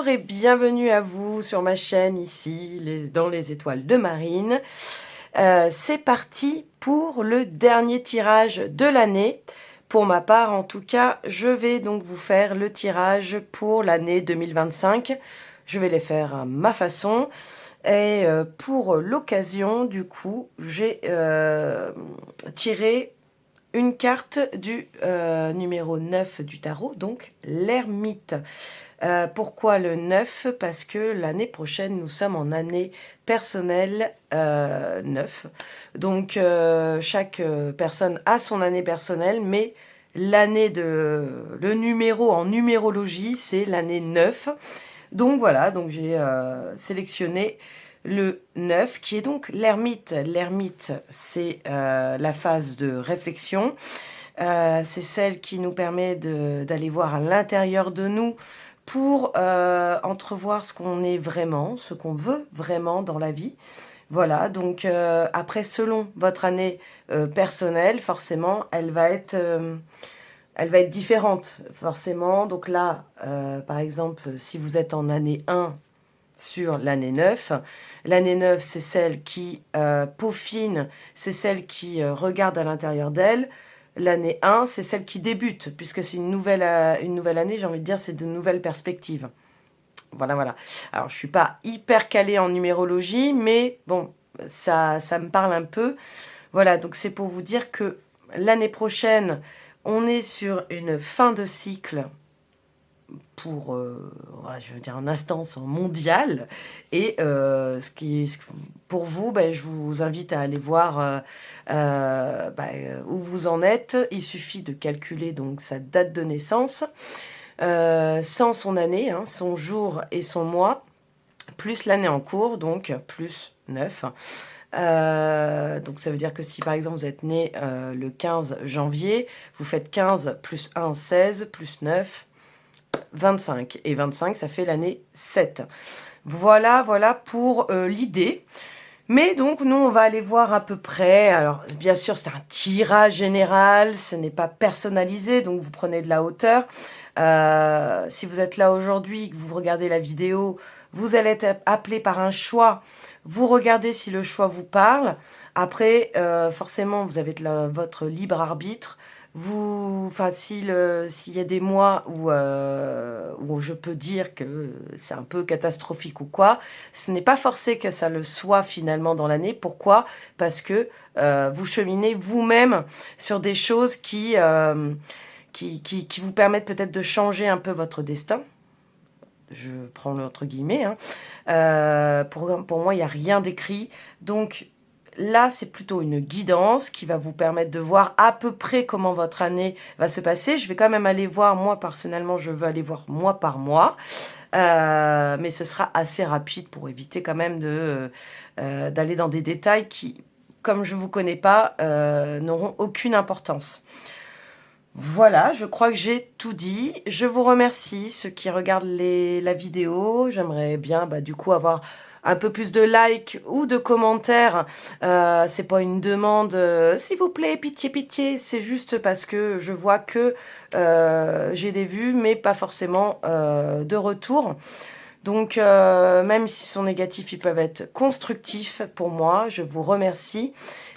Bonjour et bienvenue à vous sur ma chaîne ici, dans les étoiles de Marine. C'est parti pour le dernier tirage de l'année. Pour ma part, en tout cas, je vais donc vous faire le tirage pour l'année 2025. Je vais les faire à ma façon. Et pour l'occasion, du coup, j'ai tiré une carte du numéro 9 du tarot, donc l'ermite. Pourquoi le 9? Parce que l'année prochaine, nous sommes en année personnelle 9. Donc, chaque personne a son année personnelle, mais le numéro en numérologie, c'est l'année 9. Donc voilà, donc j'ai sélectionné le 9, qui est donc l'ermite. L'ermite, c'est la phase de réflexion. C'est celle qui nous permet d'aller voir à l'intérieur de nous pour entrevoir ce qu'on est vraiment, ce qu'on veut vraiment dans la vie. Voilà, donc après, selon votre année personnelle, forcément, elle va être différente, forcément. Donc là, par exemple, si vous êtes en année 1 sur l'année 9, l'année 9, c'est celle qui peaufine, c'est celle qui regarde à l'intérieur d'elle. L'année 1, c'est celle qui débute, puisque c'est une nouvelle année, j'ai envie de dire, c'est de nouvelles perspectives. Voilà, voilà. Alors, je suis pas hyper calée en numérologie, mais bon, ça me parle un peu. Voilà, donc c'est pour vous dire que l'année prochaine, on est sur une fin de cycle pour, je veux dire, en instance mondiale. Et pour vous, ben, je vous invite à aller voir où vous en êtes. Il suffit de calculer donc sa date de naissance, sans son année, hein, son jour et son mois, plus l'année en cours, donc plus 9. Donc ça veut dire que si par exemple vous êtes né le 15 janvier, vous faites 15 plus 1, 16, plus 9, 25. Et 25, ça fait l'année 7. Voilà, voilà pour l'idée. Mais donc, nous, on va aller voir à peu près. Alors, bien sûr, c'est un tirage général. Ce n'est pas personnalisé, donc vous prenez de la hauteur. Si vous êtes là aujourd'hui, que vous regardez la vidéo, vous allez être appelé par un choix. Vous regardez si le choix vous parle. Après, forcément, vous avez votre libre arbitre. S'il y a des mois où je peux dire que c'est un peu catastrophique ou quoi, ce n'est pas forcé que ça le soit finalement dans l'année. Pourquoi? Parce que vous cheminez vous-même sur des choses qui vous permettent peut-être de changer un peu votre destin. Je prends le entre guillemets. Hein. Pour moi, il n'y a rien d'écrit. Donc, là, c'est plutôt une guidance qui va vous permettre de voir à peu près comment votre année va se passer. Je vais quand même aller voir, moi, personnellement, je veux aller voir mois par mois. Mais ce sera assez rapide pour éviter quand même d'aller dans des détails qui, comme je ne vous connais pas, n'auront aucune importance. Voilà, je crois que j'ai tout dit. Je vous remercie, ceux qui regardent la vidéo. J'aimerais bien, du coup, avoir un peu plus de likes ou de commentaires. C'est pas une demande, s'il vous plaît, pitié, pitié. C'est juste parce que je vois que j'ai des vues, mais pas forcément de retour. Donc, même s'ils sont négatifs, ils peuvent être constructifs pour moi. Je vous remercie,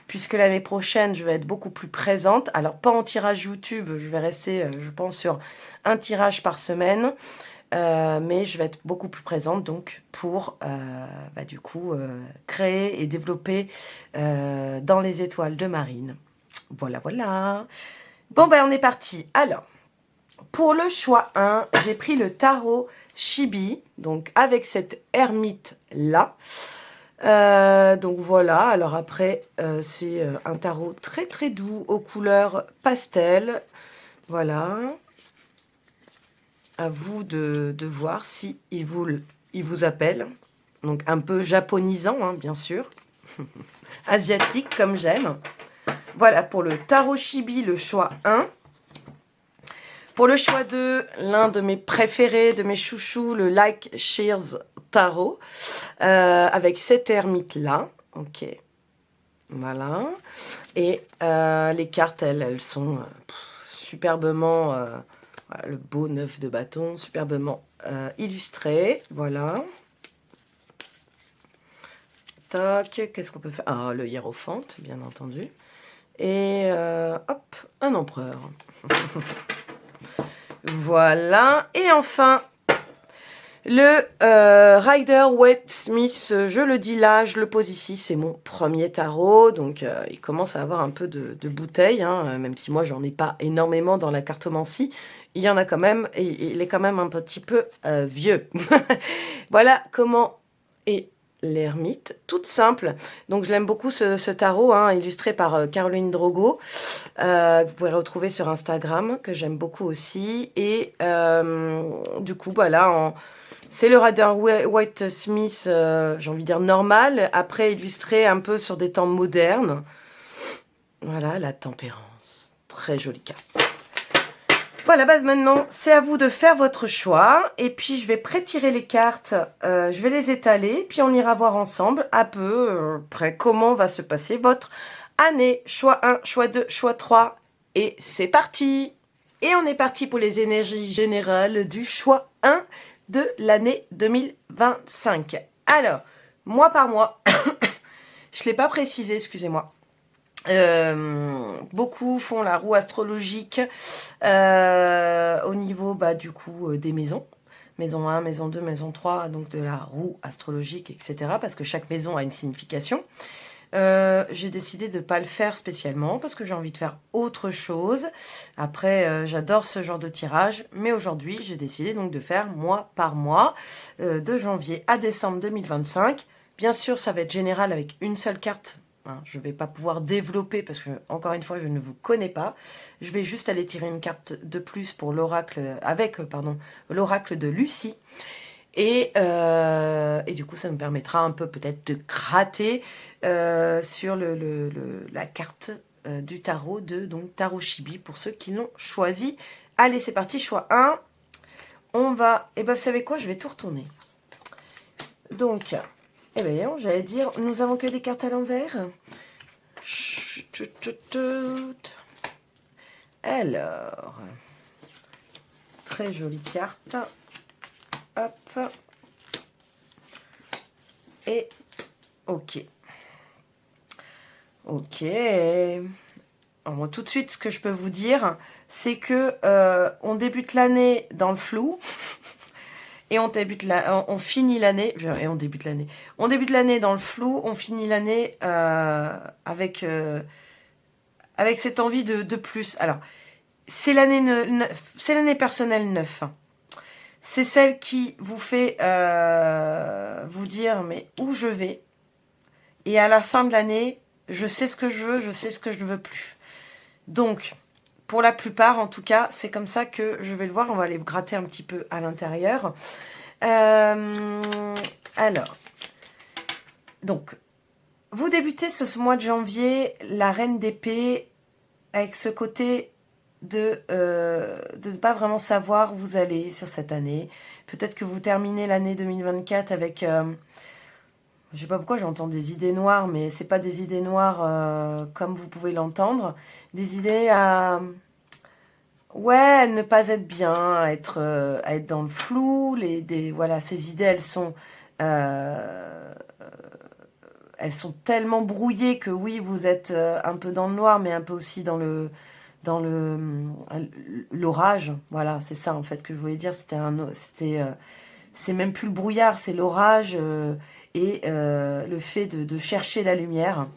puisque l'année prochaine, je vais être beaucoup plus présente. Alors, pas en tirage YouTube, je vais rester, je pense, sur un tirage par semaine. Mais je vais être beaucoup plus présente, donc, pour, du coup, créer et développer dans les étoiles de Marine. Voilà, voilà. Bon, on est parti. Alors, pour le choix 1, j'ai pris le tarot Chibi, donc avec cette ermite-là. Donc voilà, alors après, c'est un tarot très très doux, aux couleurs pastel. Voilà. À vous de voir si il vous appelle. Donc un peu japonisant, hein, bien sûr. Asiatique, comme j'aime. Voilà, pour le tarot Chibi, le choix 1. Pour le choix 2, l'un de mes préférés, de mes chouchous, le Like Shears Tarot, avec cette ermite-là. Ok, voilà. Et les cartes, elles sont superbement, voilà, le beau 9 de bâton, superbement illustré. Voilà. Tac, qu'est-ce qu'on peut faire? Ah, le hiérophante, bien entendu. Et hop, un empereur. Voilà. Et enfin, le Rider-Waite-Smith, je le dis là, je le pose ici, c'est mon premier tarot. Donc, il commence à avoir un peu de bouteille, hein, même si moi, j'en ai pas énormément dans la cartomancie. Il y en a quand même, et il est quand même un petit peu vieux. Voilà comment est l'ermite, toute simple. Donc, je l'aime beaucoup, ce tarot, hein, illustré par Caroline Drogo. Vous pouvez retrouver sur Instagram, que j'aime beaucoup aussi. Et du coup, voilà, c'est le Rider-Waite-Smith, j'ai envie de dire normal, après illustré un peu sur des temps modernes. Voilà, la tempérance. Très jolie carte. Voilà, bah maintenant, c'est à vous de faire votre choix. Et puis, je vais pré-tirer les cartes. Je vais les étaler. Puis, on ira voir ensemble, à peu près, comment va se passer votre année. Choix 1, choix 2, choix 3. Et c'est parti. Et on est parti pour les énergies générales du choix 1 de l'année 2025. Alors, mois par mois, je ne l'ai pas précisé, excusez-moi. Beaucoup font la roue astrologique au niveau du coup des maisons. Maison 1, maison 2, maison 3, donc de la roue astrologique, etc. Parce que chaque maison a une signification. J'ai décidé de ne pas le faire spécialement parce que j'ai envie de faire autre chose. Après, j'adore ce genre de tirage, mais aujourd'hui, j'ai décidé donc de faire mois par mois, de janvier à décembre 2025. Bien sûr, ça va être général avec une seule carte. Hein, je ne vais pas pouvoir développer parce que, encore une fois, je ne vous connais pas. Je vais juste aller tirer une carte de plus pour l'oracle, l'oracle de Lucie. Et du coup, ça me permettra un peu peut-être de gratter sur la carte du tarot donc Tarot Chibi pour ceux qui l'ont choisi. Allez, c'est parti, choix 1. On va... Et ben, vous savez quoi? Je vais tout retourner. Donc, eh bien, j'allais dire, nous avons que des cartes à l'envers. Alors, très jolie carte. Hop. Et ok. Ok. Alors, tout de suite, ce que je peux vous dire, c'est que on débute l'année dans le flou. Et on finit l'année, et on débute l'année. On débute l'année dans le flou, on finit l'année avec cette envie de plus. Alors, c'est l'année personnelle 9. C'est celle qui vous fait vous dire, mais où je vais? Et à la fin de l'année, je sais ce que je veux, je sais ce que je ne veux plus. Donc, pour la plupart, en tout cas, c'est comme ça que je vais le voir. On va aller gratter un petit peu à l'intérieur. Alors, donc, vous débutez ce mois de janvier, la reine d'épée, avec ce côté de ne pas vraiment savoir où vous allez sur cette année. Peut-être que vous terminez l'année 2024 avec... je sais pas pourquoi j'entends des idées noires, mais c'est pas des idées noires comme vous pouvez l'entendre. Des idées à... Ouais, ne pas être bien, à être dans le flou. Voilà, ces idées, elles sont tellement brouillées que oui, vous êtes un peu dans le noir, mais un peu aussi dans l'orage. Voilà, c'est ça en fait que je voulais dire. C'est même plus le brouillard, c'est l'orage et le fait de chercher la lumière.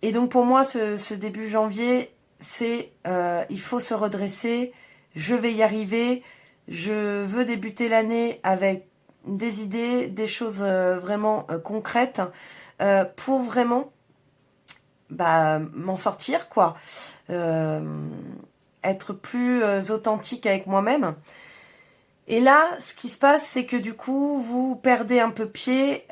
Et donc pour moi, ce début janvier, c'est il faut se redresser, je vais y arriver, je veux débuter l'année avec des idées, des choses vraiment concrètes pour vraiment m'en sortir, quoi. Être plus authentique avec moi-même. Et là, ce qui se passe, c'est que du coup, vous perdez un peu pied,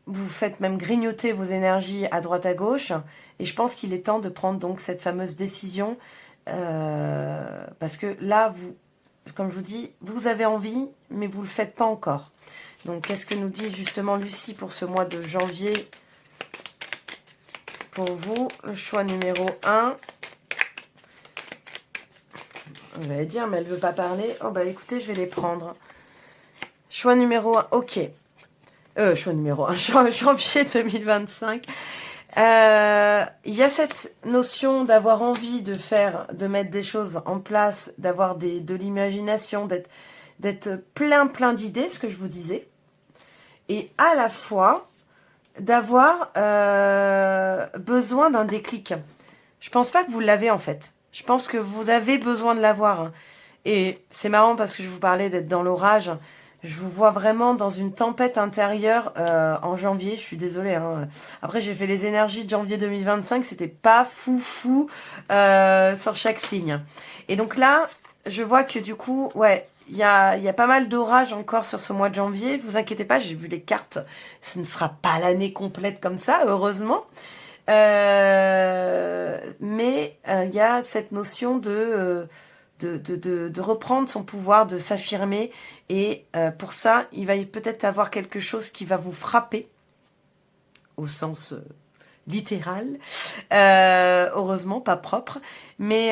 vous faites même grignoter vos énergies à droite à gauche. Et je pense qu'il est temps de prendre donc cette fameuse décision. Parce que là, comme je vous dis, vous avez envie, mais vous ne le faites pas encore. Donc, qu'est-ce que nous dit justement Lucie pour ce mois de janvier? Pour vous, le choix numéro 1. Vous allez dire, mais elle veut pas parler. Oh bah écoutez, je vais les prendre. Choix numéro 1, ok. Choix numéro 1, janvier 2025. Il y a cette notion d'avoir envie de mettre des choses en place, d'avoir de l'imagination, d'être plein d'idées, ce que je vous disais. Et à la fois, d'avoir besoin d'un déclic. Je pense pas que vous l'avez en fait. Je pense que vous avez besoin de l'avoir. Et c'est marrant parce que je vous parlais d'être dans l'orage. Je vous vois vraiment dans une tempête intérieure en janvier. Je suis désolée. Hein. Après, j'ai fait les énergies de janvier 2025. C'était pas fou sur chaque signe. Et donc là, je vois que du coup, ouais, il y a pas mal d'orages encore sur ce mois de janvier. Vous inquiétez pas, j'ai vu les cartes. Ce ne sera pas l'année complète comme ça, heureusement. Mais il y a cette notion de reprendre son pouvoir, de s'affirmer. Et pour ça, il va peut-être avoir quelque chose qui va vous frapper, au sens littéral. Heureusement, pas propre. Mais,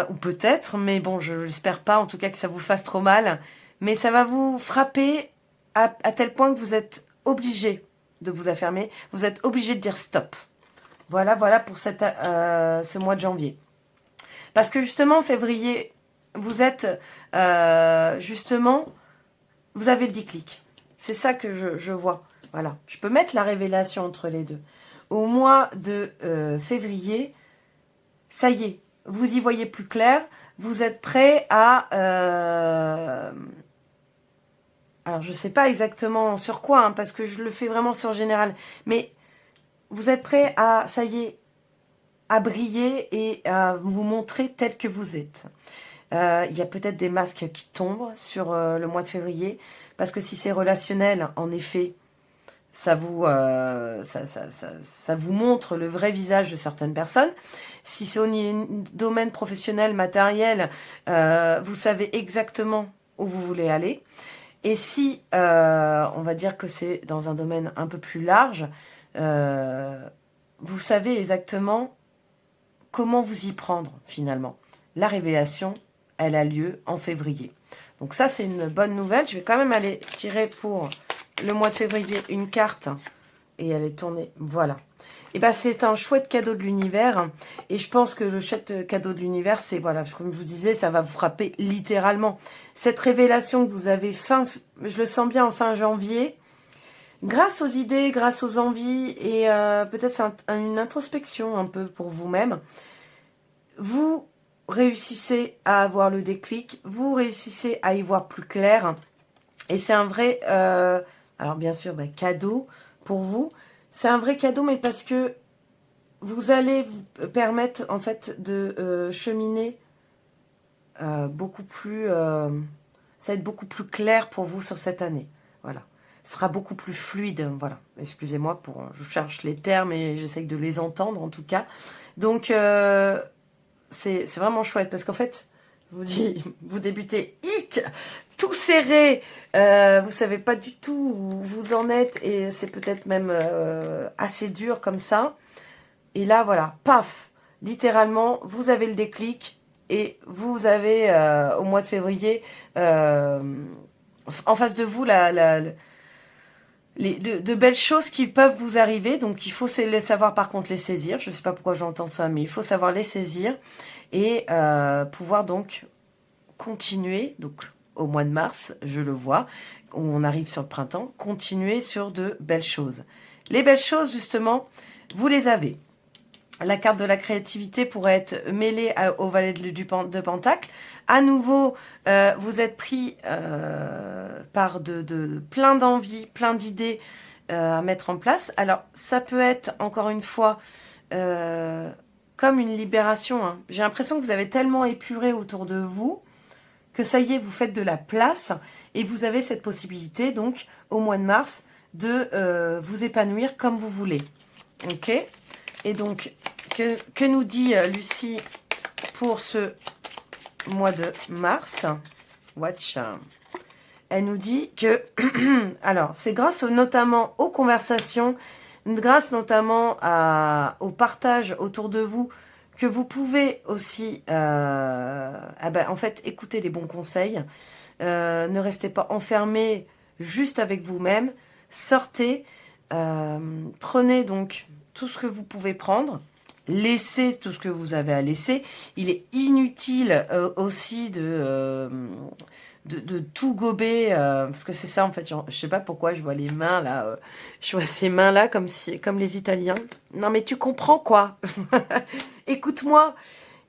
ou peut-être, mais bon, je l'espère pas, en tout cas que ça vous fasse trop mal. Mais ça va vous frapper à tel point que vous êtes obligé de vous affirmer. Vous êtes obligé de dire stop. Voilà pour ce mois de janvier. Parce que justement, en février, vous êtes justement, vous avez le déclic. C'est ça que je vois. Voilà. Je peux mettre la révélation entre les deux. Au mois de février, ça y est, vous y voyez plus clair. Vous êtes prêt à... alors, je ne sais pas exactement sur quoi, hein, parce que je le fais vraiment sur général. Mais vous êtes prêt à, ça y est, à briller et à vous montrer tel que vous êtes. Il y a peut-être des masques qui tombent sur le mois de février, parce que si c'est relationnel, en effet, ça vous montre le vrai visage de certaines personnes. Si c'est au domaine professionnel, matériel, vous savez exactement où vous voulez aller. Et si, on va dire que c'est dans un domaine un peu plus large, vous savez exactement comment vous y prendre finalement. La révélation, elle a lieu en février. Donc ça, c'est une bonne nouvelle. Je vais quand même aller tirer pour le mois de février une carte. Et elle est tournée. Voilà. Et ben c'est un chouette cadeau de l'univers. Et je pense que le chouette cadeau de l'univers, c'est, voilà, comme je vous disais, ça va vous frapper littéralement. Cette révélation que vous avez je le sens bien en fin janvier, grâce aux idées, grâce aux envies, et peut-être c'est une introspection un peu pour vous-même, vous réussissez à avoir le déclic, vous réussissez à y voir plus clair, et c'est un vrai, alors bien sûr, cadeau pour vous. C'est un vrai cadeau, mais parce que vous allez vous permettre en fait de cheminer beaucoup plus, ça va être beaucoup plus clair pour vous sur cette année. Voilà. Ce sera beaucoup plus fluide, voilà. Excusez-moi, je cherche les termes et j'essaye de les entendre en tout cas. Donc, c'est vraiment chouette parce qu'en fait, vous débutez tout serré, vous savez pas du tout où vous en êtes et c'est peut-être même assez dur comme ça. Et là, voilà, paf, littéralement, vous avez le déclic et vous avez au mois de février en face de vous de belles choses qui peuvent vous arriver. Donc, il faut les savoir, par contre, les saisir. Je ne sais pas pourquoi j'entends ça, mais il faut savoir les saisir et pouvoir donc continuer, donc au mois de mars, je le vois, où on arrive sur le printemps, continuer sur de belles choses. Les belles choses, justement, vous les avez. La carte de la créativité pourrait être mêlée au valet de Pentacle. À nouveau, vous êtes pris par plein d'envies, plein d'idées à mettre en place. Alors, ça peut être, encore une fois, comme une libération. Hein. J'ai l'impression que vous avez tellement épuré autour de vous que ça y est, vous faites de la place et vous avez cette possibilité, donc, au mois de mars, de vous épanouir comme vous voulez. Ok ? Et donc, que nous dit Lucie pour ce mois de mars? Watch. Elle nous dit que, alors, c'est grâce notamment aux conversations, grâce notamment au partage autour de vous, que vous pouvez aussi, en fait, écouter les bons conseils. Ne restez pas enfermé juste avec vous-même. Sortez, prenez donc tout ce que vous pouvez prendre. Laissez tout ce que vous avez à laisser. Il est inutile aussi de tout gober, parce que c'est ça en fait, genre, je sais pas pourquoi je vois les mains là, je vois ces mains là comme les Italiens. Non mais tu comprends quoi? Écoute-moi.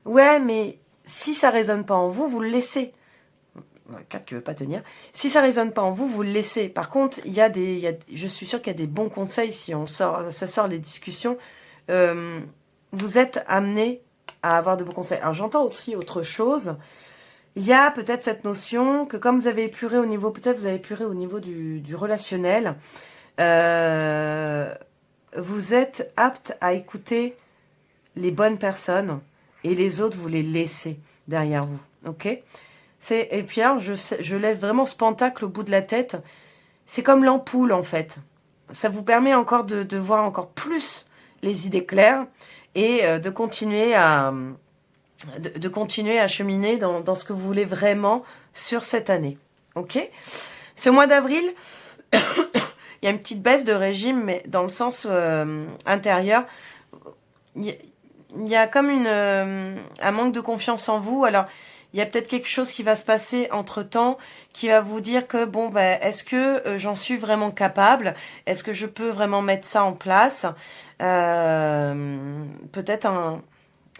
Ouais, mais si ça résonne pas en vous, vous le laissez. Cas qui veut pas tenir. Si ça résonne pas en vous, vous le laissez. Par contre, je suis sûre qu'il y a des bons conseils si ça sort les discussions. Vous êtes amené à avoir de bons conseils. Alors j'entends aussi autre chose. Il y a peut-être cette notion que comme vous avez épuré au niveau, peut-être vous avez épuré au niveau du relationnel, vous êtes apte à écouter les bonnes personnes et les autres, vous les laissez derrière vous. Ok? Et puis alors, je laisse vraiment ce pentacle au bout de la tête. C'est comme l'ampoule, en fait. Ça vous permet encore de voir encore plus les idées claires et de continuer à cheminer dans ce que vous voulez vraiment sur cette année. Ok? Ce mois d'avril, il y a une petite baisse de régime, mais dans le sens intérieur, il y a comme un manque de confiance en vous. Alors, il y a peut-être quelque chose qui va se passer entre-temps qui va vous dire que, bon, ben, est-ce que j'en suis vraiment capable? Est-ce que je peux vraiment mettre ça en place? Peut-être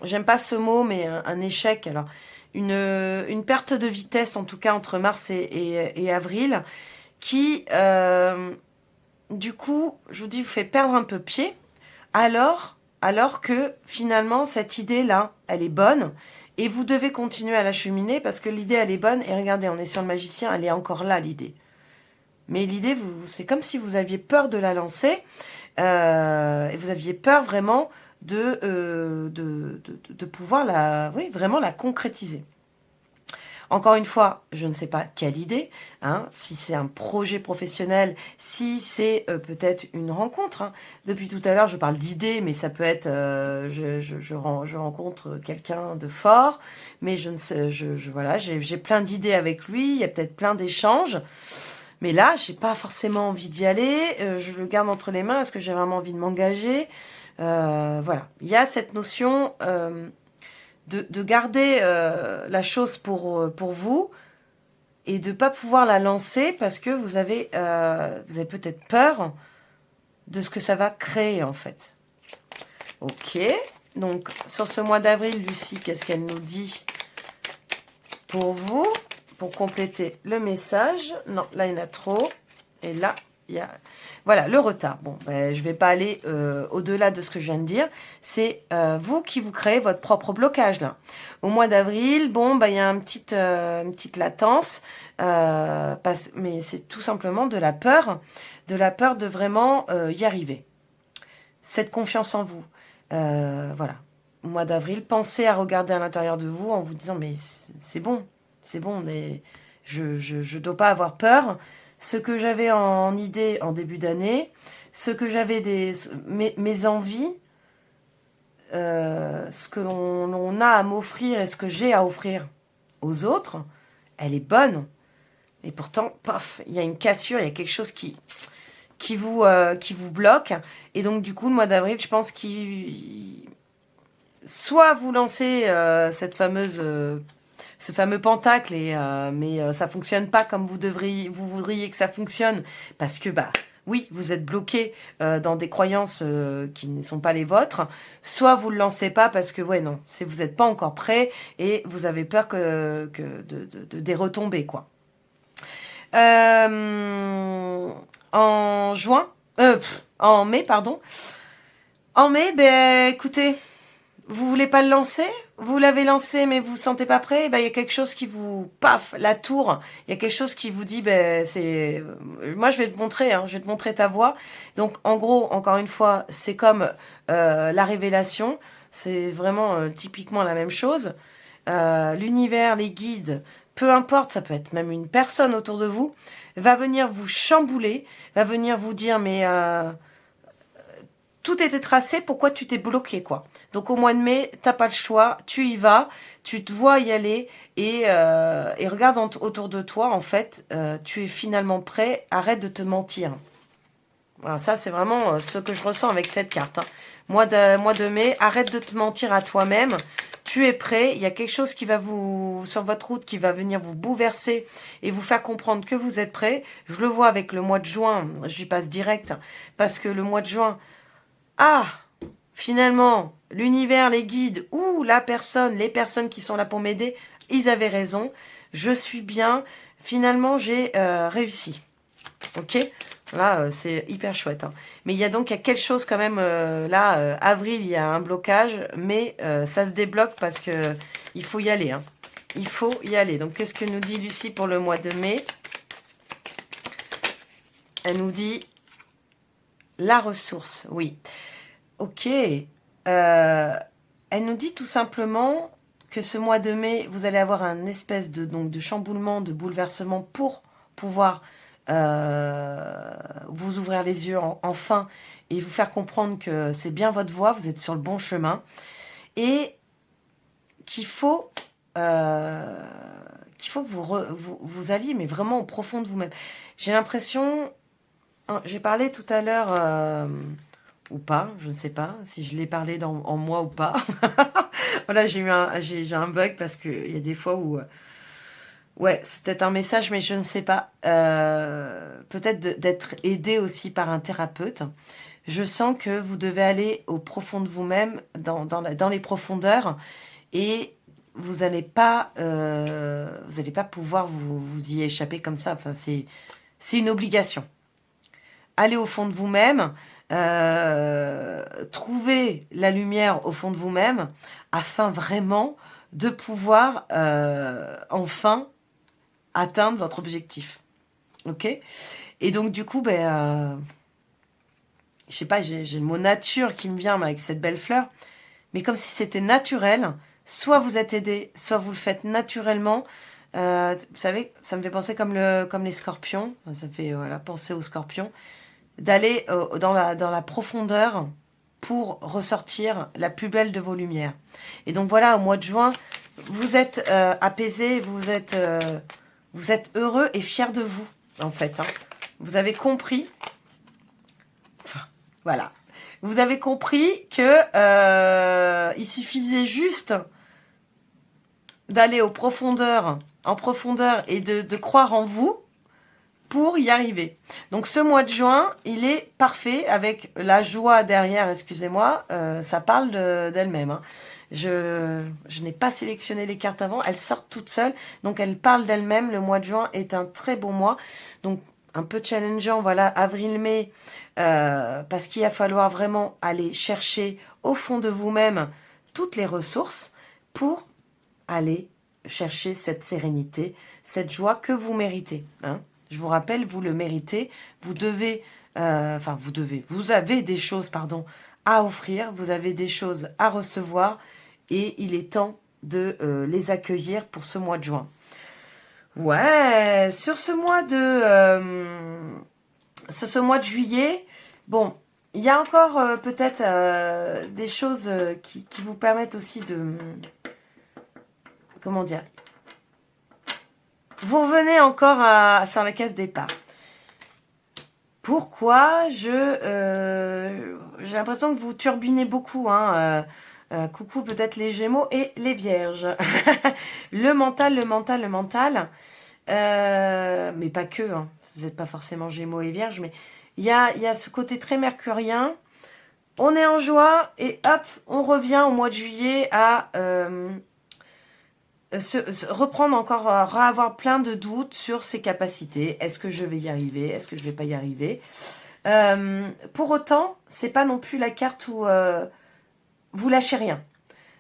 j'aime pas ce mot, mais un échec. Alors, une perte de vitesse, en tout cas, entre mars et avril, qui, du coup, je vous dis, vous fait perdre un peu pied, alors que, finalement, cette idée-là, elle est bonne. Et vous devez continuer à l'acheminer parce que l'idée, elle est bonne. Et regardez, on est sur le magicien, elle est encore là, l'idée. Mais l'idée, c'est comme si vous aviez peur de la lancer. Et vous aviez peur vraiment de pouvoir vraiment la concrétiser. Encore une fois, je ne sais pas quelle idée, hein, si c'est un projet professionnel, si c'est peut-être une rencontre. Hein. Depuis tout à l'heure, je parle d'idée, mais ça peut être, je rencontre quelqu'un de fort, mais je ne sais, voilà, j'ai plein d'idées avec lui, il y a peut-être plein d'échanges, mais là, j'ai pas forcément envie d'y aller, je le garde entre les mains, est-ce que j'ai vraiment envie de m'engager? Voilà, il y a cette notion de garder la chose pour vous et de pas pouvoir la lancer parce que vous avez peut-être peur de ce que ça va créer en fait. Ok, donc sur ce mois d'avril, Lucie, qu'est-ce qu'elle nous dit pour vous, pour compléter le message? Non, là il y en a trop, et là il y a... Voilà, le retard. Bon, ben, je ne vais pas aller au-delà de ce que je viens de dire. C'est vous qui vous créez votre propre blocage, là. Au mois d'avril, bon, ben, il y a une petite latence. Mais c'est tout simplement de la peur de vraiment y arriver. Cette confiance en vous. Voilà. Au mois d'avril, pensez à regarder à l'intérieur de vous en vous disant, mais c'est bon, mais je dois pas avoir peur. Ce que j'avais en idée en début d'année, ce que j'avais mes envies, ce que l'on a à m'offrir et ce que j'ai à offrir aux autres, elle est bonne. Et pourtant, paf, il y a une cassure, il y a quelque chose qui vous bloque. Et donc, du coup, le mois d'avril, je pense soit vous lancez ce fameux pentacle, mais ça fonctionne pas comme vous voudriez que ça fonctionne, parce que oui, vous êtes bloqué dans des croyances qui ne sont pas les vôtres. Soit vous le lancez pas parce que non, vous n'êtes pas encore prêt et vous avez peur des retombées quoi. En mai, pardon. En mai, écoutez. Vous voulez pas le lancer? Vous l'avez lancé mais vous vous sentez pas prêt? Il y a quelque chose qui vous... Paf! La tour! Il y a quelque chose qui vous dit, c'est... Moi, je vais te montrer, hein, je vais te montrer ta voie. Donc, en gros, encore une fois, c'est comme la révélation. C'est vraiment typiquement la même chose. L'univers, les guides, peu importe, ça peut être même une personne autour de vous, va venir vous chambouler, va venir vous dire, mais... tout était tracé, pourquoi tu t'es bloqué, quoi. Donc au mois de mai, t'as pas le choix, tu y vas, tu te vois y aller, et regarde autour de toi, en fait, tu es finalement prêt, arrête de te mentir. Voilà, ça c'est vraiment ce que je ressens avec cette carte. Hein. Mois de mai, arrête de te mentir à toi-même. Tu es prêt, il y a quelque chose qui va sur votre route, qui va venir vous bouleverser et vous faire comprendre que vous êtes prêt. Je le vois avec le mois de juin, j'y passe direct, parce que le mois de juin, finalement, l'univers, les guides ou les personnes qui sont là pour m'aider, ils avaient raison. Je suis bien. Finalement, j'ai réussi. Ok, là c'est hyper chouette. Hein. Mais il y a quelque chose quand même, avril, il y a un blocage, mais ça se débloque parce que il faut y aller. Hein. Il faut y aller. Donc qu'est-ce que nous dit Lucie pour le mois de mai? Elle nous dit la ressource, oui. Ok. Elle nous dit tout simplement que ce mois de mai, vous allez avoir un espèce de chamboulement, de bouleversement pour pouvoir vous ouvrir les yeux enfin et vous faire comprendre que c'est bien votre voie, vous êtes sur le bon chemin et qu'il faut que vous alliez mais vraiment au profond de vous-même. J'ai l'impression, j'ai parlé tout à l'heure ou pas, je ne sais pas si je l'ai parlé en moi ou pas. Voilà, j'ai un bug parce qu'il y a des fois où ouais, c'est peut-être un message, mais je ne sais pas. Peut-être d'être aidé aussi par un thérapeute. Je sens que vous devez aller au profond de vous-même, dans les profondeurs, et vous n'allez pas pouvoir vous y échapper comme ça. Enfin, c'est une obligation. Allez au fond de vous-même, trouvez la lumière au fond de vous-même, afin vraiment de pouvoir enfin atteindre votre objectif. Ok? Et donc, du coup, je sais pas, j'ai le mot nature qui me vient avec cette belle fleur, mais comme si c'était naturel, soit vous êtes aidé, soit vous le faites naturellement. Vous savez, ça me fait penser comme les scorpions, ça me fait penser aux scorpions, d'aller dans la profondeur pour ressortir la plus belle de vos lumières. Et donc voilà, au mois de juin, vous êtes apaisé, vous êtes heureux et fier de vous, en fait. Hein. Vous avez compris. Enfin, voilà. Vous avez compris que il suffisait juste d'aller en profondeur et de croire en vous pour y arriver. Donc ce mois de juin, il est parfait avec la joie derrière, excusez-moi, ça parle d'elle-même. Hein. Je n'ai pas sélectionné les cartes avant, elles sortent toutes seules, donc elles parlent d'elles-mêmes. Le mois de juin est un très beau mois, donc un peu challengeant, voilà, avril-mai, parce qu'il va falloir vraiment aller chercher au fond de vous-même toutes les ressources pour aller chercher cette sérénité, cette joie que vous méritez. Hein. Je vous rappelle, vous le méritez, vous avez des choses, à offrir, vous avez des choses à recevoir, et il est temps de les accueillir pour ce mois de juin. Ouais, sur ce mois de juillet, bon, il y a encore peut-être des choses qui vous permettent aussi de, comment dire, vous revenez encore sur la case départ. Pourquoi j'ai l'impression que vous turbinez beaucoup, hein. Coucou peut-être les Gémeaux et les Vierges. Le mental. Mais pas que, hein. Vous n'êtes pas forcément Gémeaux et Vierges, mais il y a ce côté très mercurien. On est en joie et hop, on revient au mois de juillet à reprendre encore, avoir plein de doutes sur ses capacités. Est-ce que je vais y arriver? Est-ce que je vais pas y arriver? Pour autant, c'est pas non plus la carte où vous lâchez rien.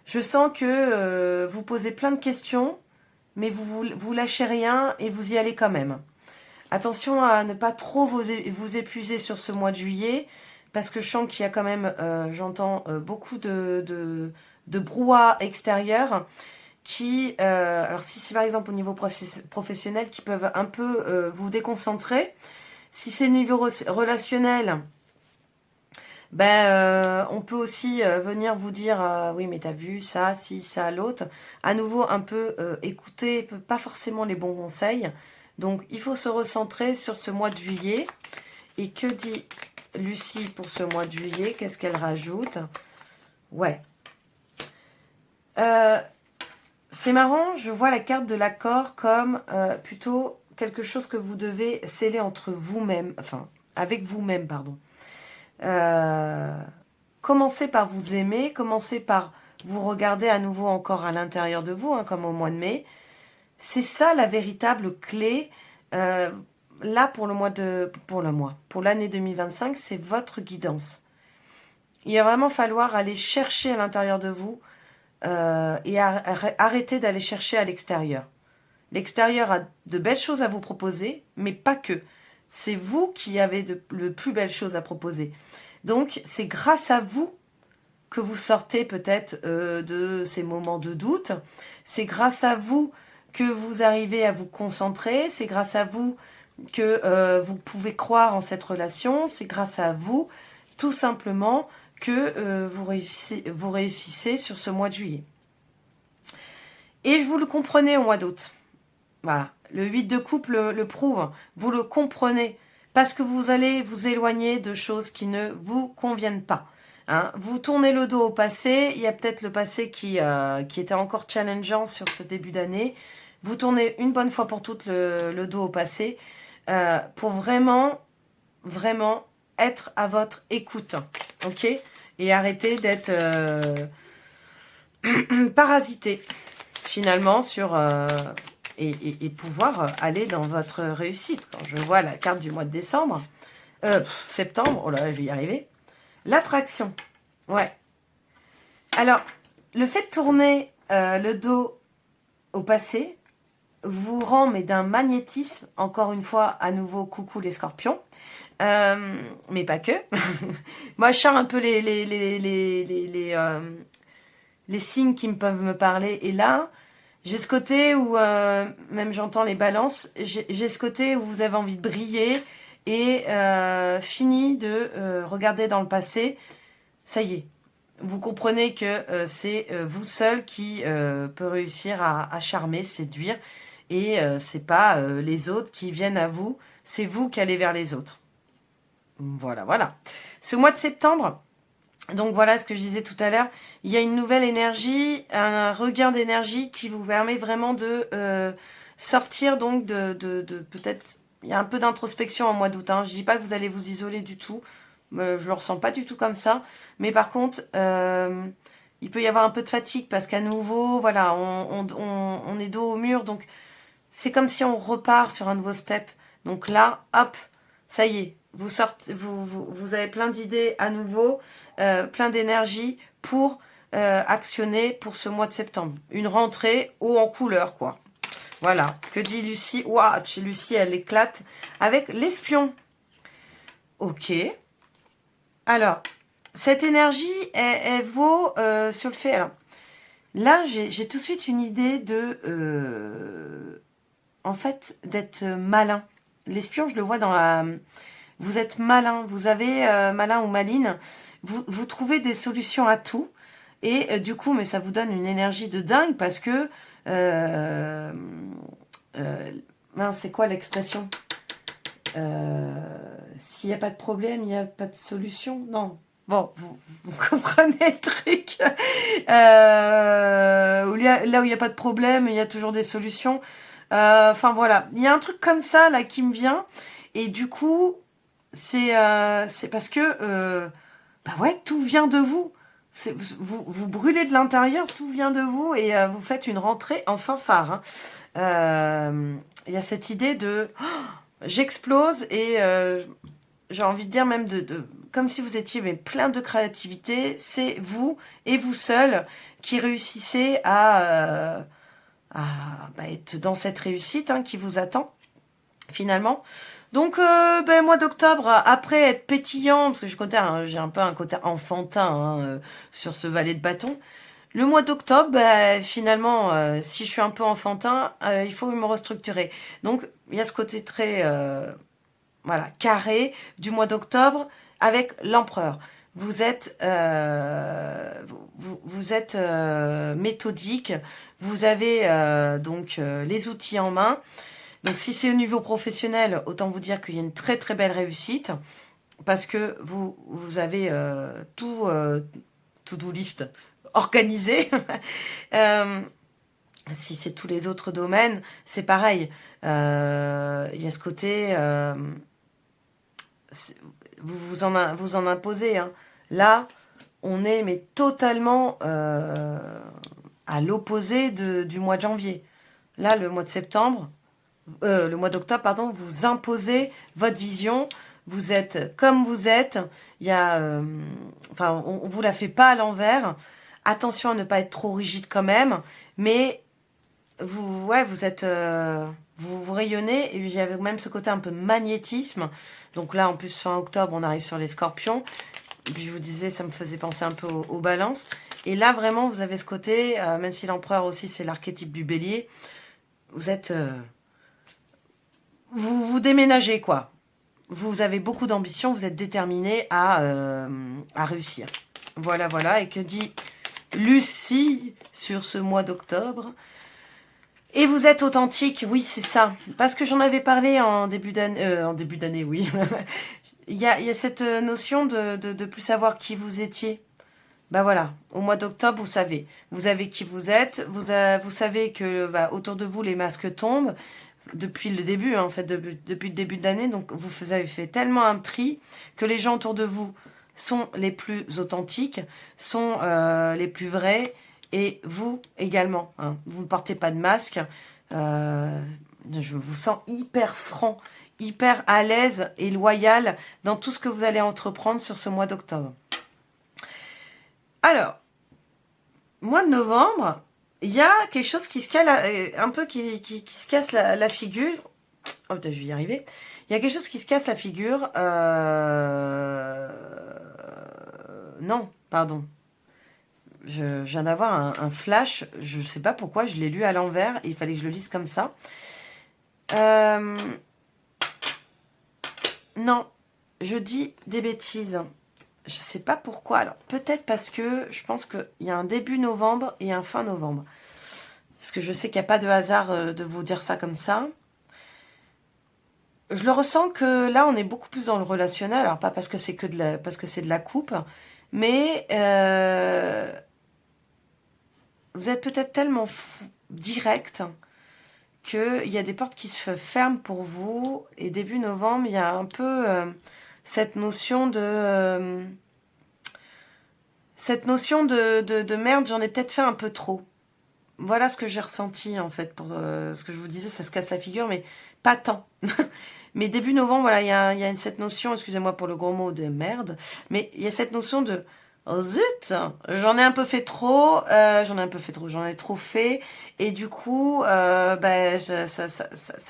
Je sens que vous posez plein de questions, mais vous lâchez rien et vous y allez quand même. Attention à ne pas trop vous épuiser sur ce mois de juillet, parce que je sens qu'il y a quand même, j'entends beaucoup de brouhaha extérieur, qui, alors si c'est par exemple au niveau professionnel, qui peuvent un peu vous déconcentrer. Si c'est au niveau relationnel, On peut aussi venir vous dire oui mais t'as vu ça, si, ça, l'autre. À nouveau un peu écouter, pas forcément les bons conseils. Donc il faut se recentrer sur ce mois de juillet. Et que dit Lucie pour ce mois de juillet? Qu'est-ce qu'elle rajoute? Ouais. C'est marrant, je vois la carte de l'accord comme plutôt quelque chose que vous devez sceller entre vous-même, enfin, avec vous-même, pardon. Commencez par vous aimer, commencez par vous regarder à nouveau encore à l'intérieur de vous, hein, comme au mois de mai. C'est ça la véritable clé. Là, pour l'année 2025, c'est votre guidance. Il va vraiment falloir aller chercher à l'intérieur de vous et arrêter d'aller chercher à l'extérieur. L'extérieur a de belles choses à vous proposer, mais pas que. C'est vous qui avez de plus belles choses à proposer. Donc, c'est grâce à vous que vous sortez peut-être de ces moments de doute. C'est grâce à vous que vous arrivez à vous concentrer. C'est grâce à vous que vous pouvez croire en cette relation. C'est grâce à vous, tout simplement, que vous réussissez sur ce mois de juillet. Et je vous le comprenez au mois d'août. Voilà, le 8 de coupe le prouve, vous le comprenez, parce que vous allez vous éloigner de choses qui ne vous conviennent pas. Hein. Vous tournez le dos au passé, il y a peut-être le passé qui était encore challengeant sur ce début d'année. Vous tournez une bonne fois pour toutes le dos au passé pour vraiment, vraiment être à votre écoute, ok? Et arrêter d'être parasité, finalement, sur... Et pouvoir aller dans votre réussite. Quand je vois la carte du mois de décembre, septembre, oh là là, je vais y arriver. L'attraction, ouais. Alors, le fait de tourner le dos au passé vous rend mais d'un magnétisme, encore une fois, à nouveau, coucou les scorpions, mais pas que. Moi, je sors un peu les signes qui me peuvent me parler, et là... J'ai ce côté où, même j'entends les balances, j'ai ce côté où vous avez envie de briller et fini de regarder dans le passé. Ça y est, vous comprenez que c'est vous seul qui peut réussir à charmer, séduire, et c'est pas les autres qui viennent à vous, c'est vous qui allez vers les autres. Voilà, voilà. Ce mois de septembre... Donc voilà ce que je disais tout à l'heure, il y a une nouvelle énergie, un regain d'énergie qui vous permet vraiment de sortir donc de peut-être, il y a un peu d'introspection en mois d'août, hein. Je dis pas que vous allez vous isoler du tout, je le ressens pas du tout comme ça, mais par contre, il peut y avoir un peu de fatigue parce qu'à nouveau, voilà, on est dos au mur, donc c'est comme si on repart sur un nouveau step. Donc là, hop, ça y est, vous sortez, vous avez plein d'idées à nouveau, plein d'énergie pour actionner pour ce mois de septembre. Une rentrée haut en couleur, quoi. Voilà. Que dit Lucie? Waouh, Lucie, elle éclate avec l'espion. Ok. Alors, cette énergie, elle vaut sur le fait... Alors, là, j'ai tout de suite une idée de... en fait, d'être malin. L'espion, je le vois dans la... Vous êtes malin, vous avez malin ou maline, vous trouvez des solutions à tout, et du coup, mais ça vous donne une énergie de dingue, parce que... mince, c'est quoi l'expression? S'il n'y a pas de problème, il n'y a pas de solution? Non. Bon, vous comprenez le truc. Là où il n'y a pas de problème, il y a toujours des solutions. Enfin voilà, il y a un truc comme ça là qui me vient, et du coup c'est parce que bah ouais, tout vient de vous. Vous brûlez de l'intérieur, tout vient de vous, et vous faites une rentrée en fanfare. Hein. Il y a cette idée de j'explose, et j'ai envie de dire même comme si vous étiez mais plein de créativité. C'est vous et vous seul qui réussissez à être dans cette réussite qui vous attend finalement. Donc mois d'octobre, après être pétillant, parce que j'ai un peu un côté enfantin sur ce valet de bâton. Le mois d'octobre, finalement, si je suis un peu enfantin, il faut me restructurer. Donc il y a ce côté très carré du mois d'octobre avec l'empereur. vous êtes, vous êtes méthodique, vous avez donc les outils en main. Donc si c'est au niveau professionnel, autant vous dire qu'il y a une très très belle réussite parce que vous avez to-do list organisé. euh, si c'est tous les autres domaines, c'est pareil. Il y a ce côté, vous en imposez. Hein. Là, on est mais totalement à l'opposé du mois de janvier. Là, le mois de septembre, le mois d'octobre, pardon, vous imposez votre vision. Vous êtes comme vous êtes. Il y a, enfin, on vous la fait pas à l'envers. Attention à ne pas être trop rigide quand même, mais vous êtes, vous rayonnez. Et il y avait même ce côté un peu magnétisme. Donc là, en plus, fin octobre, on arrive sur les Scorpions. Et puis je vous disais, ça me faisait penser un peu aux balances. Et là, vraiment, vous avez ce côté, même si l'empereur aussi, c'est l'archétype du bélier, vous êtes... vous déménagez, quoi. Vous avez beaucoup d'ambition, vous êtes déterminé à réussir. Voilà, voilà. Et que dit Lucie sur ce mois d'octobre? Et vous êtes authentique, oui, c'est ça. Parce que j'en avais parlé en début d'année, oui. il y a cette notion de plus savoir qui vous étiez. Bah voilà, au mois d'octobre, vous savez. Vous savez qui vous êtes. Vous savez que autour de vous, les masques tombent. Depuis le début, hein, en fait, depuis le début de l'année. Donc, vous avez fait tellement un tri que les gens autour de vous sont les plus authentiques, sont les plus vrais. Et vous également. Hein. Vous ne portez pas de masque. Je vous sens hyper franc, hyper à l'aise et loyal dans tout ce que vous allez entreprendre sur ce mois d'octobre. Alors, mois de novembre, il y a quelque chose qui se cale, un peu qui se casse la figure. Oh putain, je vais y arriver. Il y a quelque chose qui se casse la figure. Non, pardon. Je viens d'avoir un flash. Je ne sais pas pourquoi, je l'ai lu à l'envers. Et il fallait que je le lise comme ça. Non, je dis des bêtises. Je sais pas pourquoi. Alors, peut-être parce que je pense qu'il y a un début novembre et un fin novembre. Parce que je sais qu'il n'y a pas de hasard de vous dire ça comme ça. Je le ressens que là, on est beaucoup plus dans le relationnel. Alors, pas parce que c'est parce que c'est de la coupe. Mais vous êtes peut-être tellement direct qu'il y a des portes qui se ferment pour vous. Et début novembre, il y a un peu cette notion de... de merde, j'en ai peut-être fait un peu trop. Voilà ce que j'ai ressenti en fait. Pour ce que je vous disais, ça se casse la figure, mais pas tant. Mais début novembre, voilà, il y a cette notion, excusez-moi pour le gros mot de merde, mais il y a cette notion de oh, zut, j'en ai un peu fait trop, j'en ai trop fait, et du coup, ça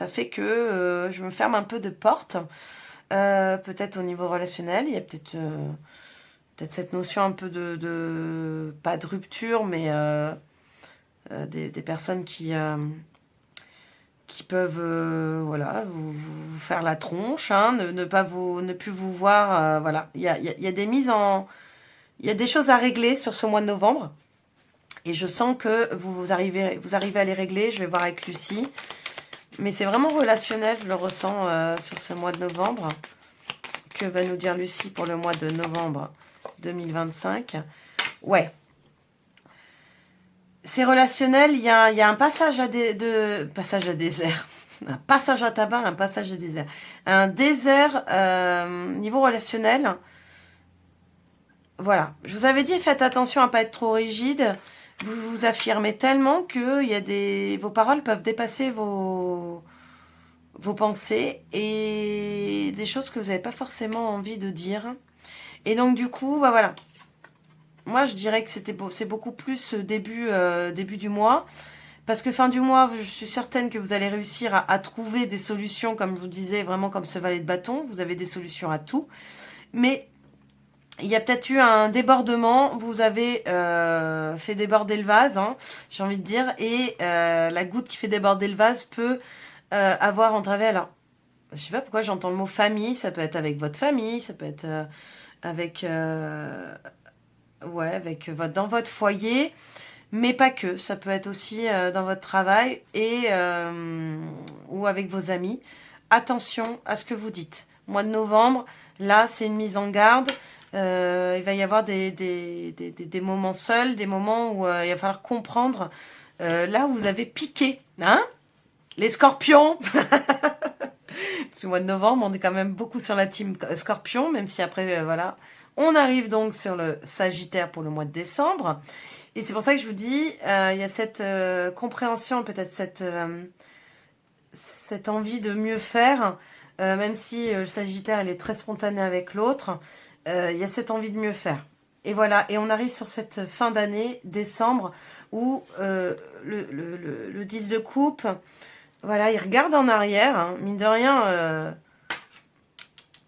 fait que je me ferme un peu de porte. Peut-être au niveau relationnel, il y a peut-être cette notion un peu pas de rupture, mais des personnes qui peuvent voilà vous faire la tronche, hein, ne plus vous voir, voilà. Il y a des mises en, il y a des choses à régler sur ce mois de novembre, et je sens que vous arrivez à les régler. Je vais voir avec Lucie, mais c'est vraiment relationnel, je le ressens sur ce mois de novembre. Que va nous dire Lucie pour le mois de novembre 2025? Ouais. C'est relationnel, il y a un passage passage à désert. Un passage à tabac, un passage à désert. Un désert niveau relationnel. Voilà. Je vous avais dit, faites attention à pas être trop rigide. Vous vous affirmez tellement que vos paroles peuvent dépasser vos pensées et des choses que vous n'avez pas forcément envie de dire. Et donc du coup, voilà. Moi, je dirais que c'est beaucoup plus début du mois. Parce que fin du mois, je suis certaine que vous allez réussir à trouver des solutions, comme je vous disais, vraiment comme ce valet de bâton. Vous avez des solutions à tout. Mais il y a peut-être eu un débordement. Vous avez fait déborder le vase, hein, j'ai envie de dire. Et la goutte qui fait déborder le vase peut avoir entravé... Alors, je sais pas pourquoi j'entends le mot famille. Ça peut être avec votre famille, ça peut être... avec, ouais, avec dans votre foyer, mais pas que. Ça peut être aussi dans votre travail et ou avec vos amis. Attention à ce que vous dites. Mois de novembre, là, c'est une mise en garde. Il va y avoir des moments seuls, des moments où il va falloir comprendre là où vous avez piqué. Hein, les scorpions. Parce que mois de novembre, on est quand même beaucoup sur la team scorpion, même si après, voilà. On arrive donc sur le Sagittaire pour le mois de décembre. Et c'est pour ça que je vous dis, il y a cette compréhension, peut-être cette envie de mieux faire, même si le Sagittaire, il est très spontané avec l'autre, il y a cette envie de mieux faire. Et voilà, et on arrive sur cette fin d'année, décembre, où le 10 de coupe, voilà, il regarde en arrière, hein, mine de rien.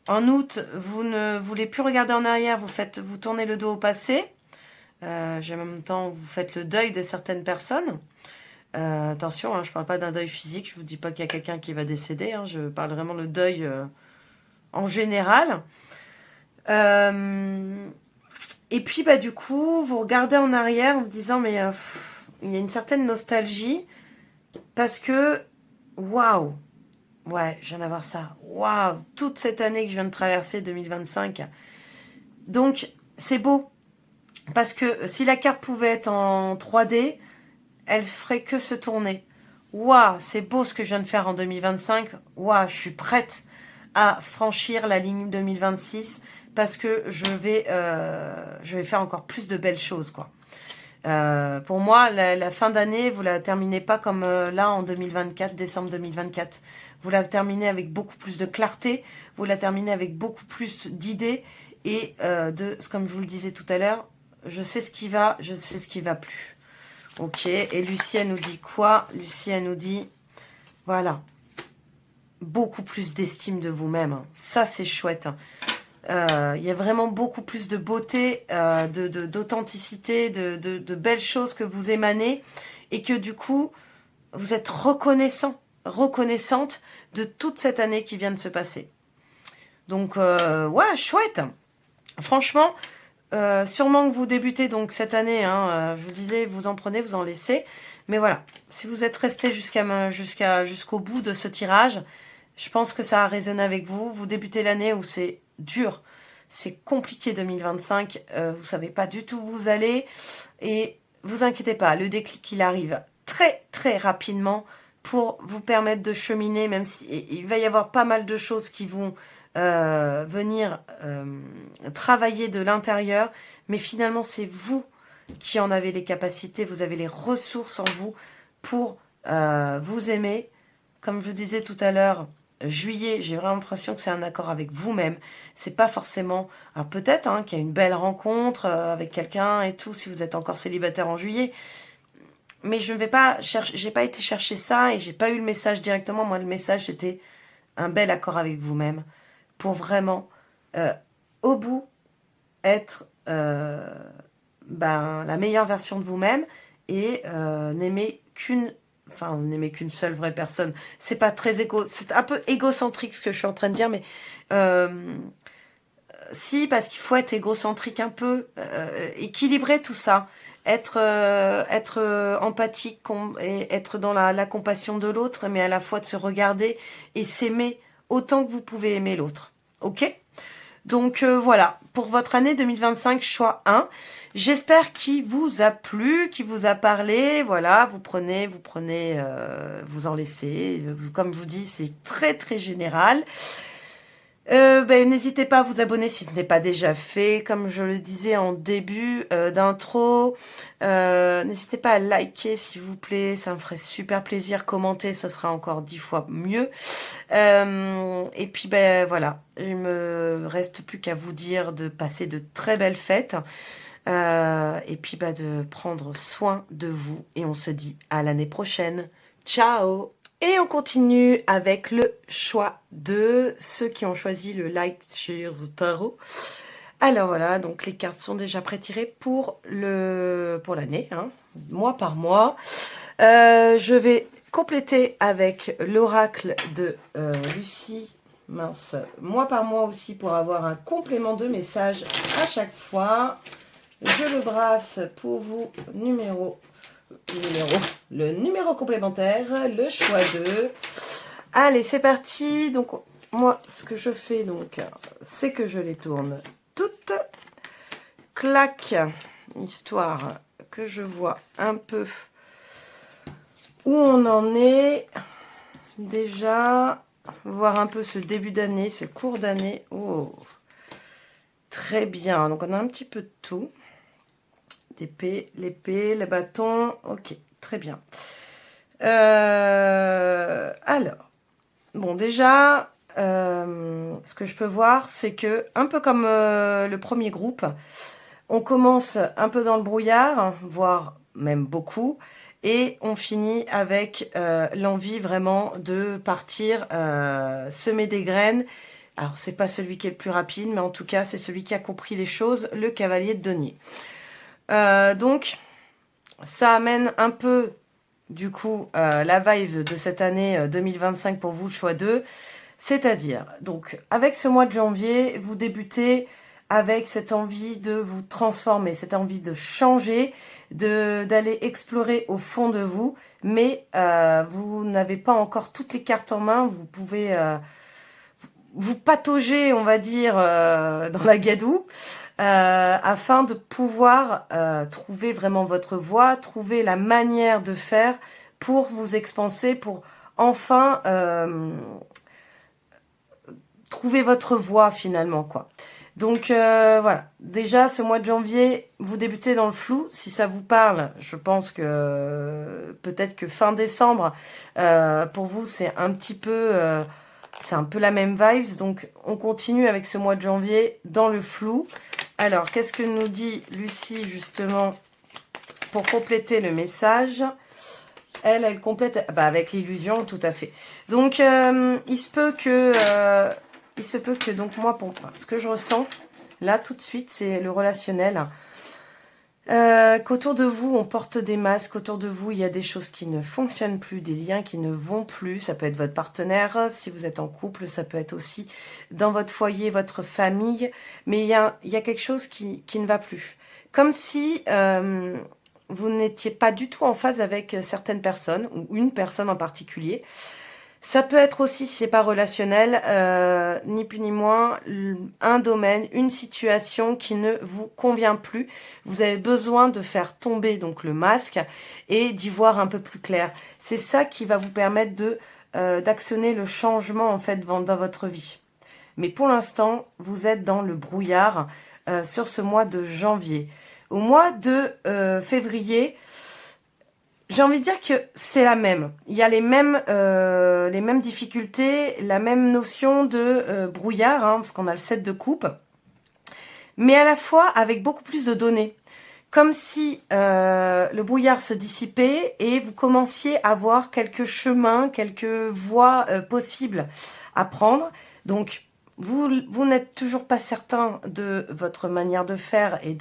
En août, vous ne voulez plus regarder en arrière, vous tournez le dos au passé. En même temps, vous faites le deuil de certaines personnes. Attention, hein, je ne parle pas d'un deuil physique, je ne vous dis pas qu'il y a quelqu'un qui va décéder, hein, je parle vraiment de deuil en général. Et puis, bah, du coup, vous regardez en arrière en vous disant, mais il y a une certaine nostalgie, parce que, waouh, ouais, je viens d'avoir ça, waouh, toute cette année que je viens de traverser, 2025. Donc, c'est beau, parce que si la carte pouvait être en 3D, elle ferait que se tourner. Waouh, c'est beau ce que je viens de faire en 2025. Waouh, je suis prête à franchir la ligne 2026 parce que je vais faire encore plus de belles choses, quoi. Pour moi, la fin d'année, vous la terminez pas comme là en 2024, décembre 2024. Vous la terminez avec beaucoup plus de clarté, vous la terminez avec beaucoup plus d'idées et comme je vous le disais tout à l'heure, je sais ce qui va, je sais ce qui va plus. Ok, et Lucie, elle nous dit quoi? Lucie, elle nous dit, voilà, beaucoup plus d'estime de vous-même. Ça, c'est chouette. Il y a vraiment beaucoup plus de beauté, d'authenticité, de belles choses que vous émanez et que du coup, vous êtes reconnaissante de toute cette année qui vient de se passer. Donc, ouais, chouette. Franchement, sûrement que vous débutez donc cette année, hein, je vous disais, vous en prenez, vous en laissez. Mais voilà, si vous êtes resté jusqu'au bout de ce tirage, je pense que ça a résonné avec vous. Vous débutez l'année où c'est dur, c'est compliqué 2025, vous savez pas du tout où vous allez. Et vous inquiétez pas, le déclic, il arrive très très rapidement pour vous permettre de cheminer, même il va y avoir pas mal de choses qui vont venir travailler de l'intérieur, mais finalement c'est vous qui en avez les capacités, vous avez les ressources en vous pour vous aimer. Comme je vous disais tout à l'heure, juillet, j'ai vraiment l'impression que c'est un accord avec vous-même. C'est pas forcément, alors peut-être hein, qu'il y a une belle rencontre avec quelqu'un et tout, si vous êtes encore célibataire en juillet. Mais je ne vais pas chercher, j'ai pas été chercher ça et j'ai pas eu le message directement. Moi, le message c'était un bel accord avec vous-même pour vraiment, au bout, être la meilleure version de vous-même et n'aimer qu'une seule vraie personne. C'est pas très c'est un peu égocentrique ce que je suis en train de dire, mais si, parce qu'il faut être égocentrique un peu, équilibrer tout ça, être empathique et être dans la compassion de l'autre, mais à la fois de se regarder et s'aimer autant que vous pouvez aimer l'autre. Ok ? Donc voilà, pour votre année 2025, choix 1. J'espère qu'il vous a plu, qu'il vous a parlé. Voilà, vous prenez, vous en laissez. Comme je vous dis, c'est très très général. N'hésitez pas à vous abonner si ce n'est pas déjà fait. Comme je le disais en début d'intro, n'hésitez pas à liker s'il vous plaît, ça me ferait super plaisir. Commenter, ça sera encore 10 fois mieux. Et puis voilà, il me reste plus qu'à vous dire de passer de très belles fêtes. Et puis de prendre soin de vous. Et on se dit à l'année prochaine. Ciao! Et on continue avec le choix de ceux qui ont choisi le Light Shears Tarot. Alors voilà, donc les cartes sont déjà pré-tirées pour l'année, hein, mois par mois. Je vais compléter avec l'oracle de Lucie, mince, mois par mois aussi pour avoir un complément de message à chaque fois. Je le brasse pour vous, le numéro complémentaire, le choix 2. Allez, c'est parti. Donc, moi, ce que je fais, donc, c'est que je les tourne toutes. Clac, histoire que je vois un peu où on en est. Déjà, voir un peu ce début d'année, ce cours d'année. Oh, très bien. Donc, on a un petit peu de tout. L'épée, le bâton. Ok, très bien. Alors, bon, déjà, ce que je peux voir, c'est que, un peu comme le premier groupe, on commence un peu dans le brouillard, voire même beaucoup, et on finit avec l'envie vraiment de partir semer des graines. Alors, c'est pas celui qui est le plus rapide, mais en tout cas, c'est celui qui a compris les choses, le cavalier de denier. Donc, ça amène un peu, du coup, la vibe de cette année 2025 pour vous, le choix 2. C'est-à-dire, donc, avec ce mois de janvier, vous débutez avec cette envie de vous transformer, cette envie de changer, d'aller explorer au fond de vous, mais vous n'avez pas encore toutes les cartes en main, vous pouvez vous patauger, on va dire, dans la gadoue, afin de pouvoir trouver vraiment votre voie, trouver la manière de faire pour vous expanser, pour enfin trouver votre voie finalement, quoi. Donc voilà, déjà ce mois de janvier, vous débutez dans le flou. Si ça vous parle, je pense que peut-être que fin décembre, pour vous c'est un petit peu... c'est un peu la même vibes, donc on continue avec ce mois de janvier dans le flou. Alors, qu'est-ce que nous dit Lucie, justement, pour compléter le message? Elle complète avec l'illusion, tout à fait. Donc, il se peut que, donc moi, pour ce que je ressens, là, tout de suite, c'est le relationnel. Qu'autour de vous, on porte des masques, autour de vous, il y a des choses qui ne fonctionnent plus, des liens qui ne vont plus, ça peut être votre partenaire, si vous êtes en couple, ça peut être aussi dans votre foyer, votre famille, mais il y a quelque chose qui ne va plus. Comme si vous n'étiez pas du tout en phase avec certaines personnes, ou une personne en particulier. Ça peut être aussi, si c'est pas relationnel, ni plus ni moins, un domaine, une situation qui ne vous convient plus. Vous avez besoin de faire tomber donc le masque et d'y voir un peu plus clair. C'est ça qui va vous permettre de d'actionner le changement en fait dans votre vie. Mais pour l'instant, vous êtes dans le brouillard sur ce mois de janvier. Au mois de février, j'ai envie de dire que c'est la même. Il y a les mêmes difficultés, la même notion de brouillard, hein, parce qu'on a le 7 de coupe, mais à la fois avec beaucoup plus de données. Comme si le brouillard se dissipait et vous commenciez à voir quelques chemins, quelques voies possibles à prendre. Donc, vous n'êtes toujours pas certain de votre manière de faire et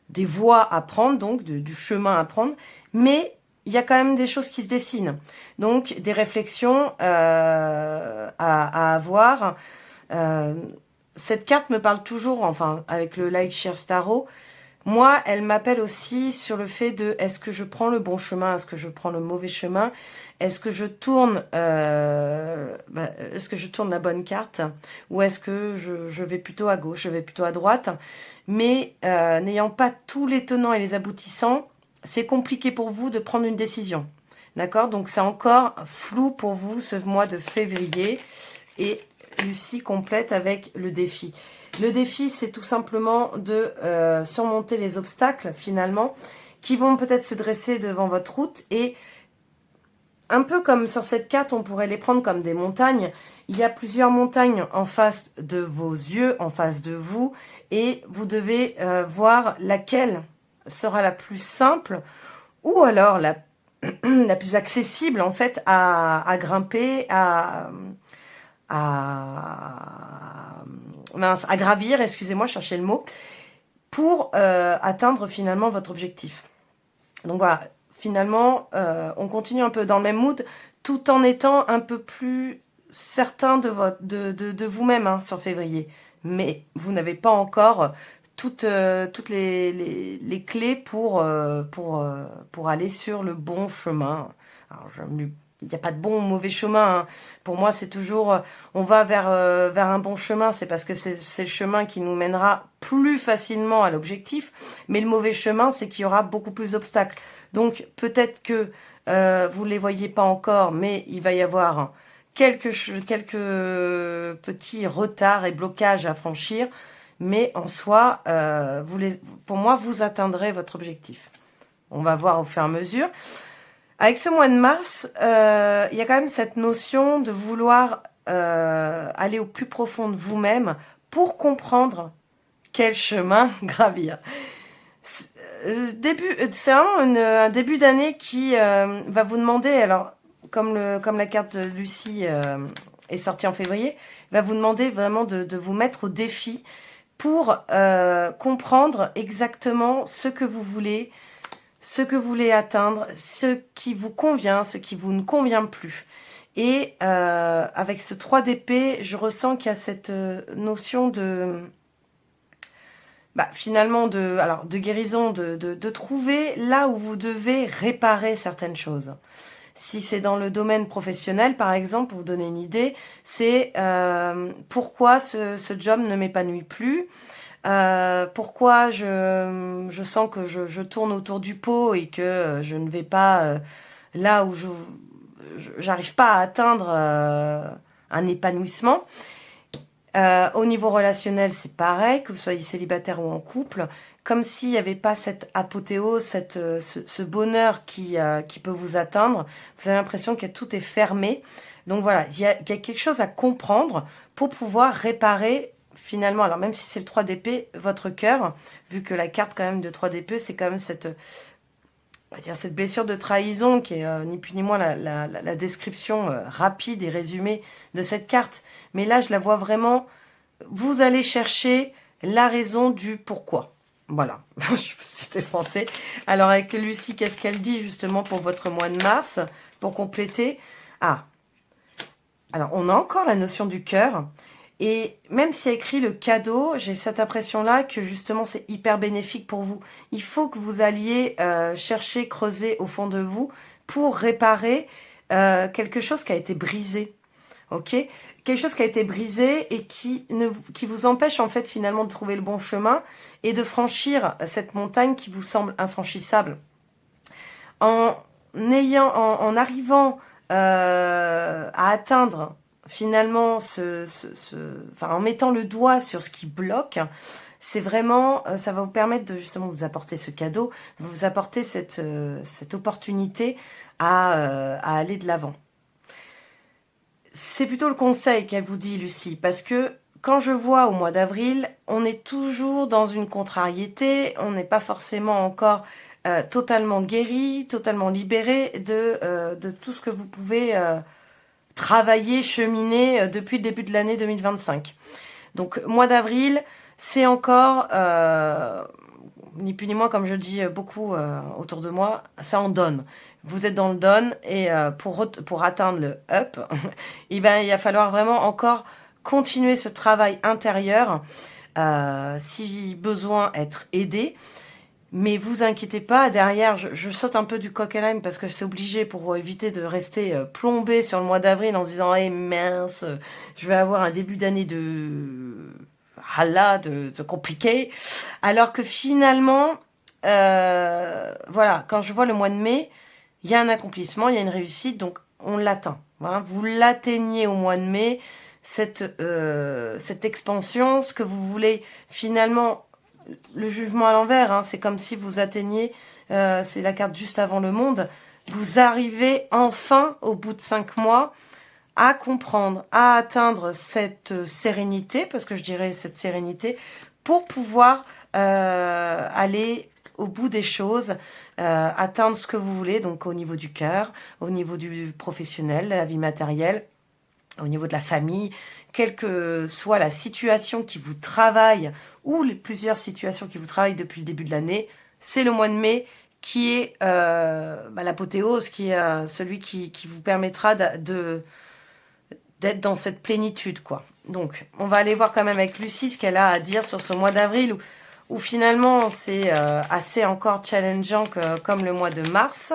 des voies à prendre, donc du chemin à prendre, mais il y a quand même des choses qui se dessinent. Donc, des réflexions à avoir. Cette carte me parle toujours, enfin, avec le Like, Share, Starro, moi, elle m'appelle aussi sur le fait de est-ce que je prends le bon chemin, est-ce que je prends le mauvais chemin, est-ce que je tourne est-ce que je tourne la bonne carte ou est-ce que je vais plutôt à gauche, je vais plutôt à droite. Mais n'ayant pas tous les tenants et les aboutissants, c'est compliqué pour vous de prendre une décision. D'accord? Donc c'est encore flou pour vous ce mois de février. Et Lucie complète avec le défi. Le défi, c'est tout simplement de surmonter les obstacles, finalement, qui vont peut-être se dresser devant votre route. Et un peu comme sur cette carte, on pourrait les prendre comme des montagnes. Il y a plusieurs montagnes en face de vos yeux, en face de vous. Et vous devez voir laquelle sera la plus simple ou alors la plus accessible, en fait, à grimper, à gravir, excusez-moi, je cherchais le mot, pour atteindre finalement votre objectif. Donc voilà, finalement, on continue un peu dans le même mood. tout en étant un peu plus certain de vous-même hein, sur février. Mais vous n'avez pas encore toutes les clés pour aller sur le bon chemin. Alors, il n'y a pas de bon ou mauvais chemin. Hein. Pour moi, c'est toujours, on va vers un bon chemin. C'est parce que c'est le chemin qui nous mènera plus facilement à l'objectif. Mais le mauvais chemin, c'est qu'il y aura beaucoup plus d'obstacles. Donc, peut-être que vous ne les voyez pas encore, mais il va y avoir quelques petits retards et blocages à franchir. Mais en soi, pour moi, vous atteindrez votre objectif. On va voir au fur et à mesure. Avec ce mois de mars, il y a quand même cette notion de vouloir aller au plus profond de vous-même pour comprendre quel chemin gravir. C'est vraiment un début d'année qui va vous demander, alors comme la carte de Lucie est sortie en février, va vous demander vraiment de vous mettre au défi pour comprendre exactement ce que vous voulez atteindre, ce qui vous convient, ce qui vous ne convient plus. Et avec ce 3 d'épée, je ressens qu'il y a cette notion de... finalement, de guérison, de trouver là où vous devez réparer certaines choses. Si c'est dans le domaine professionnel, par exemple, pour vous donner une idée, c'est pourquoi ce job ne m'épanouit plus. Pourquoi je sens que je tourne autour du pot et que je ne vais pas là où j'arrive pas à atteindre un épanouissement. Au niveau relationnel, c'est pareil, que vous soyez célibataire ou en couple, comme s'il n'y avait pas cette apothéose, ce bonheur qui peut vous atteindre. Vous avez l'impression que tout est fermé. Donc voilà, il y a quelque chose à comprendre pour pouvoir réparer finalement, alors même si c'est le 3 d'épée, votre cœur, vu que la carte quand même de 3 d'épée, c'est quand même cette blessure de trahison qui est ni plus ni moins la description rapide et résumée de cette carte. Mais là, je la vois vraiment, vous allez chercher la raison du pourquoi. Voilà, c'était français. Alors avec Lucie, qu'est-ce qu'elle dit justement pour votre mois de mars, pour compléter? Ah, alors on a encore la notion du cœur. Et même s'il y a écrit le cadeau, j'ai cette impression-là que justement c'est hyper bénéfique pour vous. Il faut que vous alliez chercher, creuser au fond de vous pour réparer quelque chose qui a été brisé. Ok ? Quelque chose qui a été brisé et qui vous empêche en fait finalement de trouver le bon chemin et de franchir cette montagne qui vous semble infranchissable. En arrivant à atteindre finalement en mettant le doigt sur ce qui bloque, c'est vraiment, ça va vous permettre de justement vous apporter ce cadeau, vous apporter cette opportunité à aller de l'avant. C'est plutôt le conseil qu'elle vous dit, Lucie, parce que quand je vois au mois d'avril, on est toujours dans une contrariété, on n'est pas forcément encore totalement guéri, totalement libéré de tout ce que vous pouvez travailler, cheminer depuis le début de l'année 2025. Donc, mois d'avril, c'est encore, ni plus ni moins, comme je dis beaucoup autour de moi, ça en donne. Vous êtes dans le down et pour atteindre le up, il va falloir vraiment encore continuer ce travail intérieur, si besoin être aidé. Mais vous inquiétez pas, derrière, je saute un peu du coq à l'âne parce que c'est obligé pour éviter de rester plombé sur le mois d'avril en disant « Eh mince, je vais avoir un début d'année de compliqué. » Alors que finalement, voilà, quand je vois le mois de mai, il y a un accomplissement, il y a une réussite, donc on l'atteint. Voilà, vous l'atteignez au mois de mai, cette expansion, ce que vous voulez finalement... Le jugement à l'envers, hein, c'est comme si vous atteigniez, c'est la carte juste avant le monde, vous arrivez enfin, au bout de 5 mois, à comprendre, à atteindre cette sérénité, parce que je dirais cette sérénité, pour pouvoir aller au bout des choses, atteindre ce que vous voulez, donc au niveau du cœur, au niveau du professionnel, la vie matérielle, au niveau de la famille, quelle que soit la situation qui vous travaille ou plusieurs situations qui vous travaillent depuis le début de l'année, c'est le mois de mai qui est l'apothéose, qui est celui qui vous permettra d'être dans cette plénitude, quoi. Donc, on va aller voir quand même avec Lucie ce qu'elle a à dire sur ce mois d'avril, où finalement, c'est assez encore challengeant comme le mois de mars.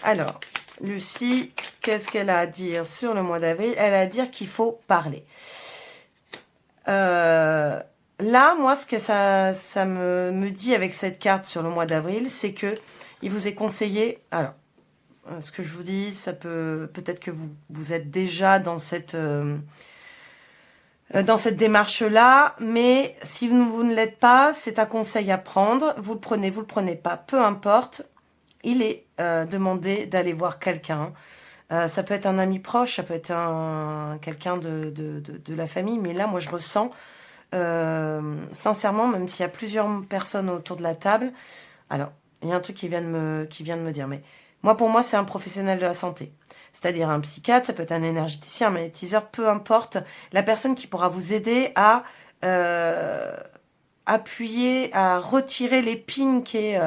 Alors, Lucie, qu'est-ce qu'elle a à dire sur le mois d'avril? Elle a à dire qu'il faut parler. Là, moi, ce que ça me dit avec cette carte sur le mois d'avril, c'est que il vous est conseillé... Alors, ce que je vous dis, ça peut-être que vous êtes déjà dans cette démarche-là, mais si vous ne l'êtes pas, c'est un conseil à prendre. Vous le prenez pas, peu importe. Il est demandé d'aller voir quelqu'un. Ça peut être un ami proche, ça peut être quelqu'un de la famille, mais là, moi, je ressens, sincèrement, même s'il y a plusieurs personnes autour de la table, alors, il y a un truc qui vient de me dire, mais pour moi, c'est un professionnel de la santé. C'est-à-dire un psychiatre, ça peut être un énergéticien, un magnétiseur, peu importe. La personne qui pourra vous aider à appuyer, à retirer l'épine qui est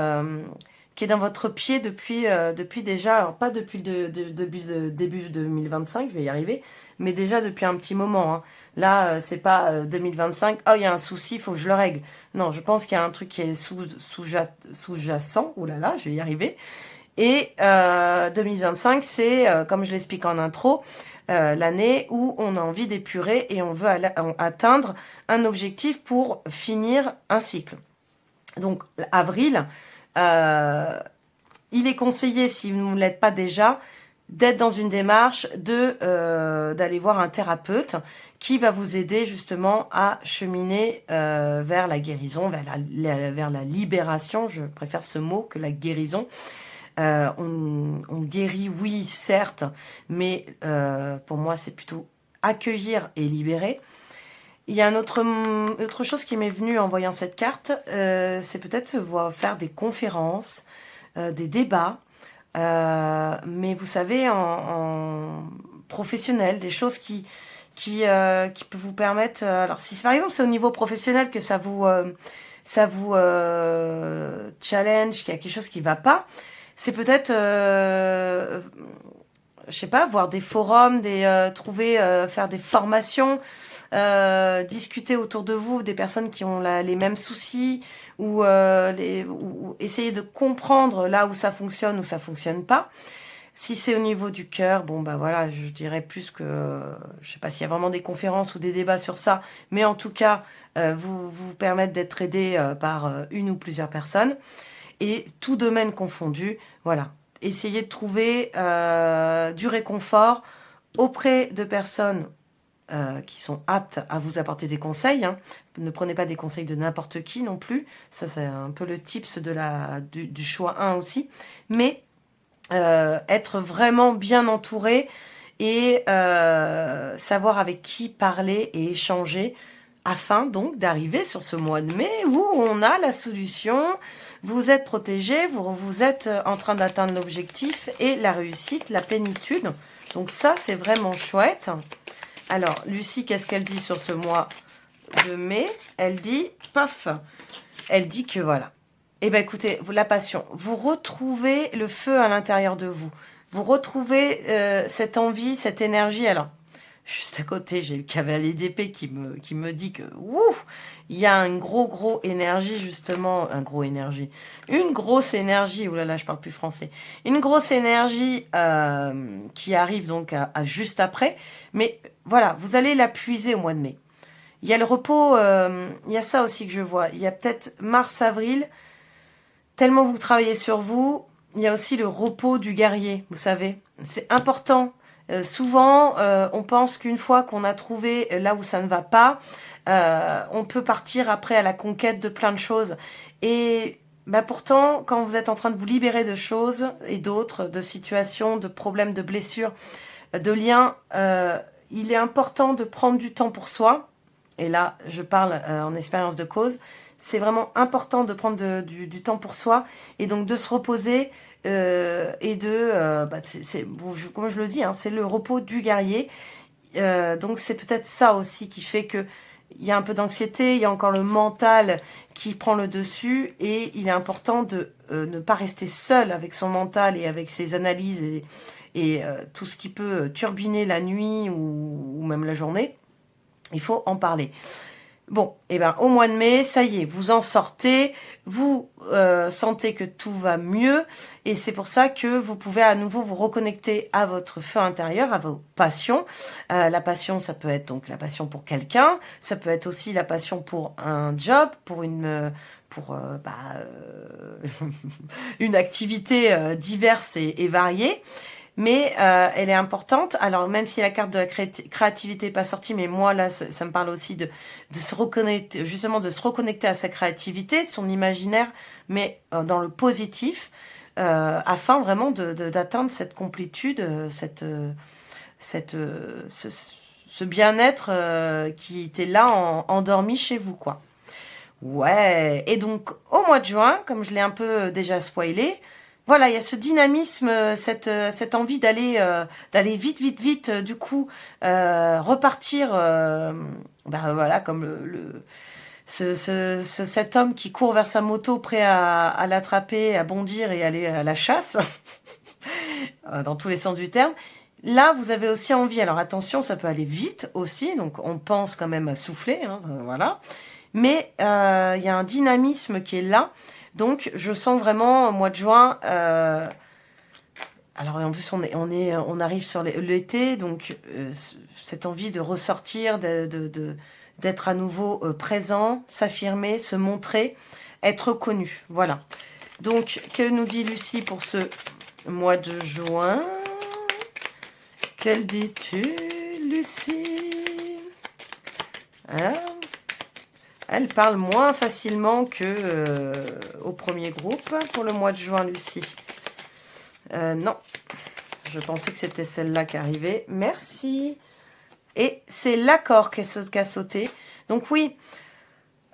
dans votre pied depuis déjà, alors pas depuis début 2025, je vais y arriver, mais déjà depuis un petit moment. Hein. Là, c'est pas 2025, oh, il y a un souci, il faut que je le règle. Non, je pense qu'il y a un truc qui est sous-jacent, oh là là, je vais y arriver. Et 2025, c'est, comme je l'explique en intro, l'année où on a envie d'épurer et on veut atteindre un objectif pour finir un cycle. Donc, avril, il est conseillé, si vous ne l'êtes pas déjà, d'être dans une démarche d'aller voir un thérapeute qui va vous aider justement à cheminer vers la guérison, vers la libération. Je préfère ce mot que la guérison. On guérit, oui, certes, mais pour moi, c'est plutôt accueillir et libérer. Il y a autre chose qui m'est venue en voyant cette carte, c'est peut-être faire des conférences, des débats, mais vous savez, en professionnel, des choses qui peuvent vous permettre... alors, si par exemple c'est au niveau professionnel que ça vous challenge, qu'il y a quelque chose qui va pas, c'est peut-être, je sais pas, voir des forums, faire des formations, discuter autour de vous des personnes qui ont les mêmes soucis, ou essayer de comprendre là où ça fonctionne ou ça fonctionne pas. Si c'est au niveau du cœur, bon bah voilà, je dirais plus que, je sais pas s'il y a vraiment des conférences ou des débats sur ça, mais en tout cas, vous permettre d'être aidé par une ou plusieurs personnes. Et tout domaine confondu, voilà. Essayez de trouver du réconfort auprès de personnes qui sont aptes à vous apporter des conseils. Hein. Ne prenez pas des conseils de n'importe qui non plus. Ça, c'est un peu le tips du choix 1 aussi. Mais être vraiment bien entouré et savoir avec qui parler et échanger afin donc d'arriver sur ce mois de mai où on a la solution, vous êtes protégé, vous êtes en train d'atteindre l'objectif et la réussite, la plénitude. Donc ça, c'est vraiment chouette. Alors, Lucie, qu'est-ce qu'elle dit sur ce mois de mai? Elle dit, paf, elle dit que voilà. Eh bien, écoutez, la passion, vous retrouvez le feu à l'intérieur de vous. Vous retrouvez cette envie, cette énergie. Alors, juste à côté, j'ai le cavalier d'épée qui me dit que, il y a une grosse énergie, justement, une grosse énergie, oulala, je parle plus français, une grosse énergie qui arrive donc à juste après. Mais voilà, vous allez la puiser au mois de mai. Il y a le repos, il y a ça aussi que je vois. Il y a peut-être mars, avril. Tellement vous travaillez sur vous, il y a aussi le repos du guerrier, vous savez. C'est important. Souvent, on pense qu'une fois qu'on a trouvé là où ça ne va pas, on peut partir après à la conquête de plein de choses. Et pourtant, quand vous êtes en train de vous libérer de choses et d'autres, de situations, de problèmes, de blessures, de liens, il est important de prendre du temps pour soi. Et là, je parle en expérience de cause. C'est vraiment important de prendre du temps pour soi et donc de se reposer et comme je le dis, hein, c'est le repos du guerrier. Donc c'est peut-être ça aussi qui fait que il y a un peu d'anxiété, il y a encore le mental qui prend le dessus et il est important de ne pas rester seul avec son mental et avec ses analyses et tout ce qui peut turbiner la nuit ou même la journée. Il faut en parler. Bon, et ben au mois de mai, ça y est, vous en sortez, vous sentez que tout va mieux, et c'est pour ça que vous pouvez à nouveau vous reconnecter à votre feu intérieur, à vos passions. La passion, ça peut être donc la passion pour quelqu'un, ça peut être aussi la passion pour un job, pour une activité diverse et variée. Mais elle est importante. Alors, même si la carte de la créativité n'est pas sortie, mais moi, là, ça me parle aussi de se reconnecter, justement, de se reconnecter à sa créativité, de son imaginaire, mais dans le positif, afin vraiment d'atteindre cette complétude, ce bien-être qui était là, endormi chez vous, quoi. Ouais, et donc au mois de juin, comme je l'ai un peu déjà spoilé, voilà, il y a ce dynamisme, cette envie d'aller vite, vite, vite, du coup, repartir, voilà, comme cet homme qui court vers sa moto, prêt à l'attraper, à bondir et aller à la chasse, dans tous les sens du terme. Là, vous avez aussi envie, alors attention, ça peut aller vite aussi, donc on pense quand même à souffler, hein, voilà. Mais il y a un dynamisme qui est là. Donc, je sens vraiment, au mois de juin... alors, en plus, on arrive sur l'été. Donc, cette envie de ressortir, d'être à nouveau présent, s'affirmer, se montrer, être connu. Voilà. Donc, que nous dit Lucie pour ce mois de juin? Quelle dis-tu, Lucie? Hein? Elle parle moins facilement que au premier groupe pour le mois de juin, Lucie. Non, je pensais que c'était celle-là qui arrivait. Merci. Et c'est l'accord qui a sauté. Donc oui,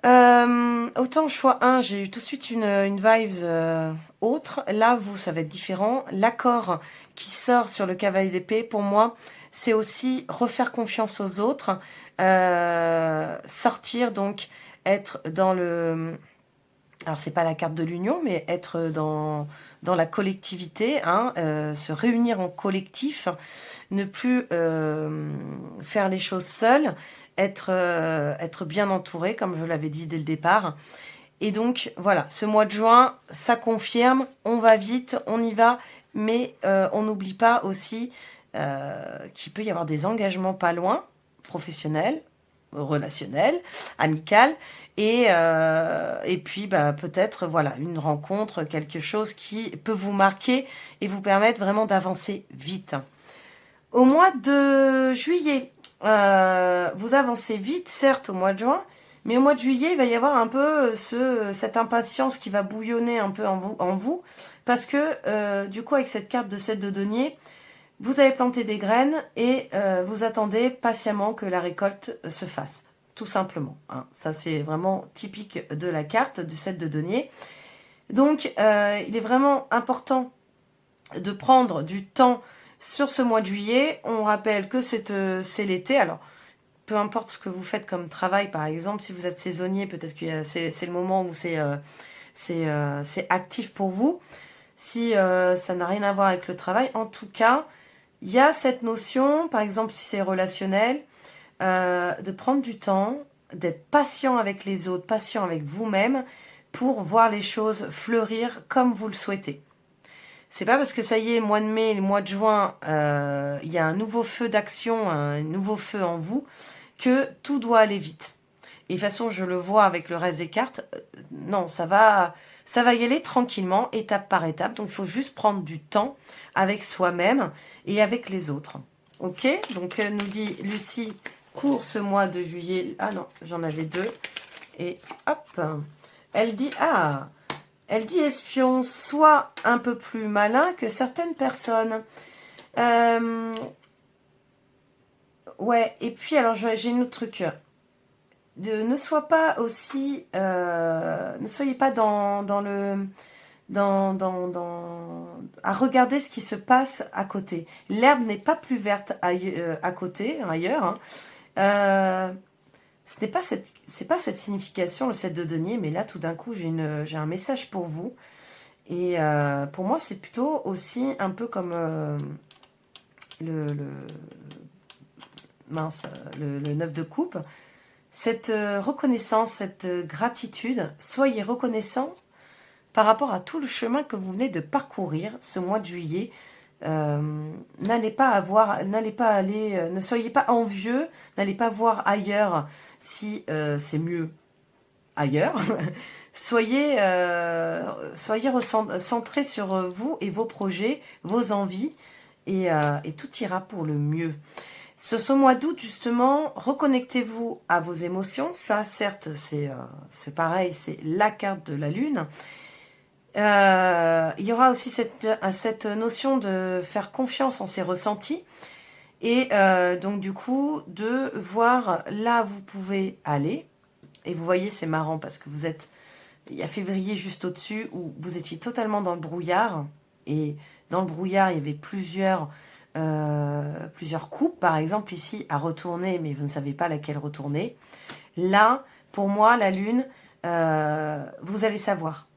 autant choix 1, j'ai eu tout de suite une vibes autre. Là, vous, ça va être différent. L'accord qui sort sur le cavalier d'épée, pour moi, c'est aussi refaire confiance aux autres. Sortir, donc, être dans le... Alors, c'est pas la carte de l'union, mais être dans la collectivité, hein, se réunir en collectif, ne plus faire les choses seul, être bien entouré, comme je l'avais dit dès le départ. Et donc, voilà, ce mois de juin, ça confirme, on va vite, on y va, mais on n'oublie pas aussi qu'il peut y avoir des engagements pas loin, professionnels, relationnels, amicaux, et puis peut-être voilà une rencontre, quelque chose qui peut vous marquer et vous permettre vraiment d'avancer vite. Au mois de juillet, vous avancez vite, certes, au mois de juin, mais au mois de juillet, il va y avoir un peu cette impatience qui va bouillonner un peu en vous parce que du coup, avec cette carte de 7 de denier, vous avez planté des graines et vous attendez patiemment que la récolte se fasse, tout simplement. Hein. Ça, c'est vraiment typique de la carte du 7 de denier. Donc, il est vraiment important de prendre du temps sur ce mois de juillet. On rappelle que c'est l'été. Alors, peu importe ce que vous faites comme travail, par exemple, si vous êtes saisonnier, peut-être que c'est le moment où c'est actif pour vous. Si ça n'a rien à voir avec le travail, en tout cas, il y a cette notion, par exemple, si c'est relationnel, de prendre du temps, d'être patient avec les autres, patient avec vous-même, pour voir les choses fleurir comme vous le souhaitez. C'est pas parce que ça y est, mois de mai, le mois de juin, il y a un nouveau feu d'action, un nouveau feu en vous, que tout doit aller vite. Et de toute façon, je le vois avec le reste des cartes, non, ça va y aller tranquillement, étape par étape. Donc, il faut juste prendre du temps avec soi-même et avec les autres. Ok? Donc, nous dit Lucie, court ce mois de juillet. Ah non, j'en avais deux. Et hop, elle dit, espion, sois un peu plus malin que certaines personnes. Ouais, et puis alors j'ai un autre truc. Ne sois pas aussi... ne soyez pas à regarder ce qui se passe à côté. L'herbe n'est pas plus verte à côté, ailleurs. Hein. c'est pas cette signification, le 7 de denier, mais là, tout d'un coup, j'ai un message pour vous. Et pour moi, c'est plutôt aussi un peu comme le, le, le 9 de coupe. Cette reconnaissance, cette gratitude, soyez reconnaissant par rapport à tout le chemin que vous venez de parcourir ce mois de juillet. N'allez pas aller, ne soyez pas envieux, n'allez pas voir ailleurs si c'est mieux ailleurs. Soyez centrés sur vous et vos projets, vos envies, et tout ira pour le mieux. Sur ce mois d'août, justement, reconnectez-vous à vos émotions. Ça, certes, c'est pareil, c'est la carte de la Lune. Il y aura aussi cette notion de faire confiance en ses ressentis. Et donc, du coup, de voir là où vous pouvez aller. Et vous voyez, c'est marrant parce que il y a février juste au-dessus où vous étiez totalement dans le brouillard. Et dans le brouillard, il y avait plusieurs coupes, par exemple ici, à retourner, mais vous ne savez pas laquelle retourner. Là, pour moi, la Lune, vous allez savoir.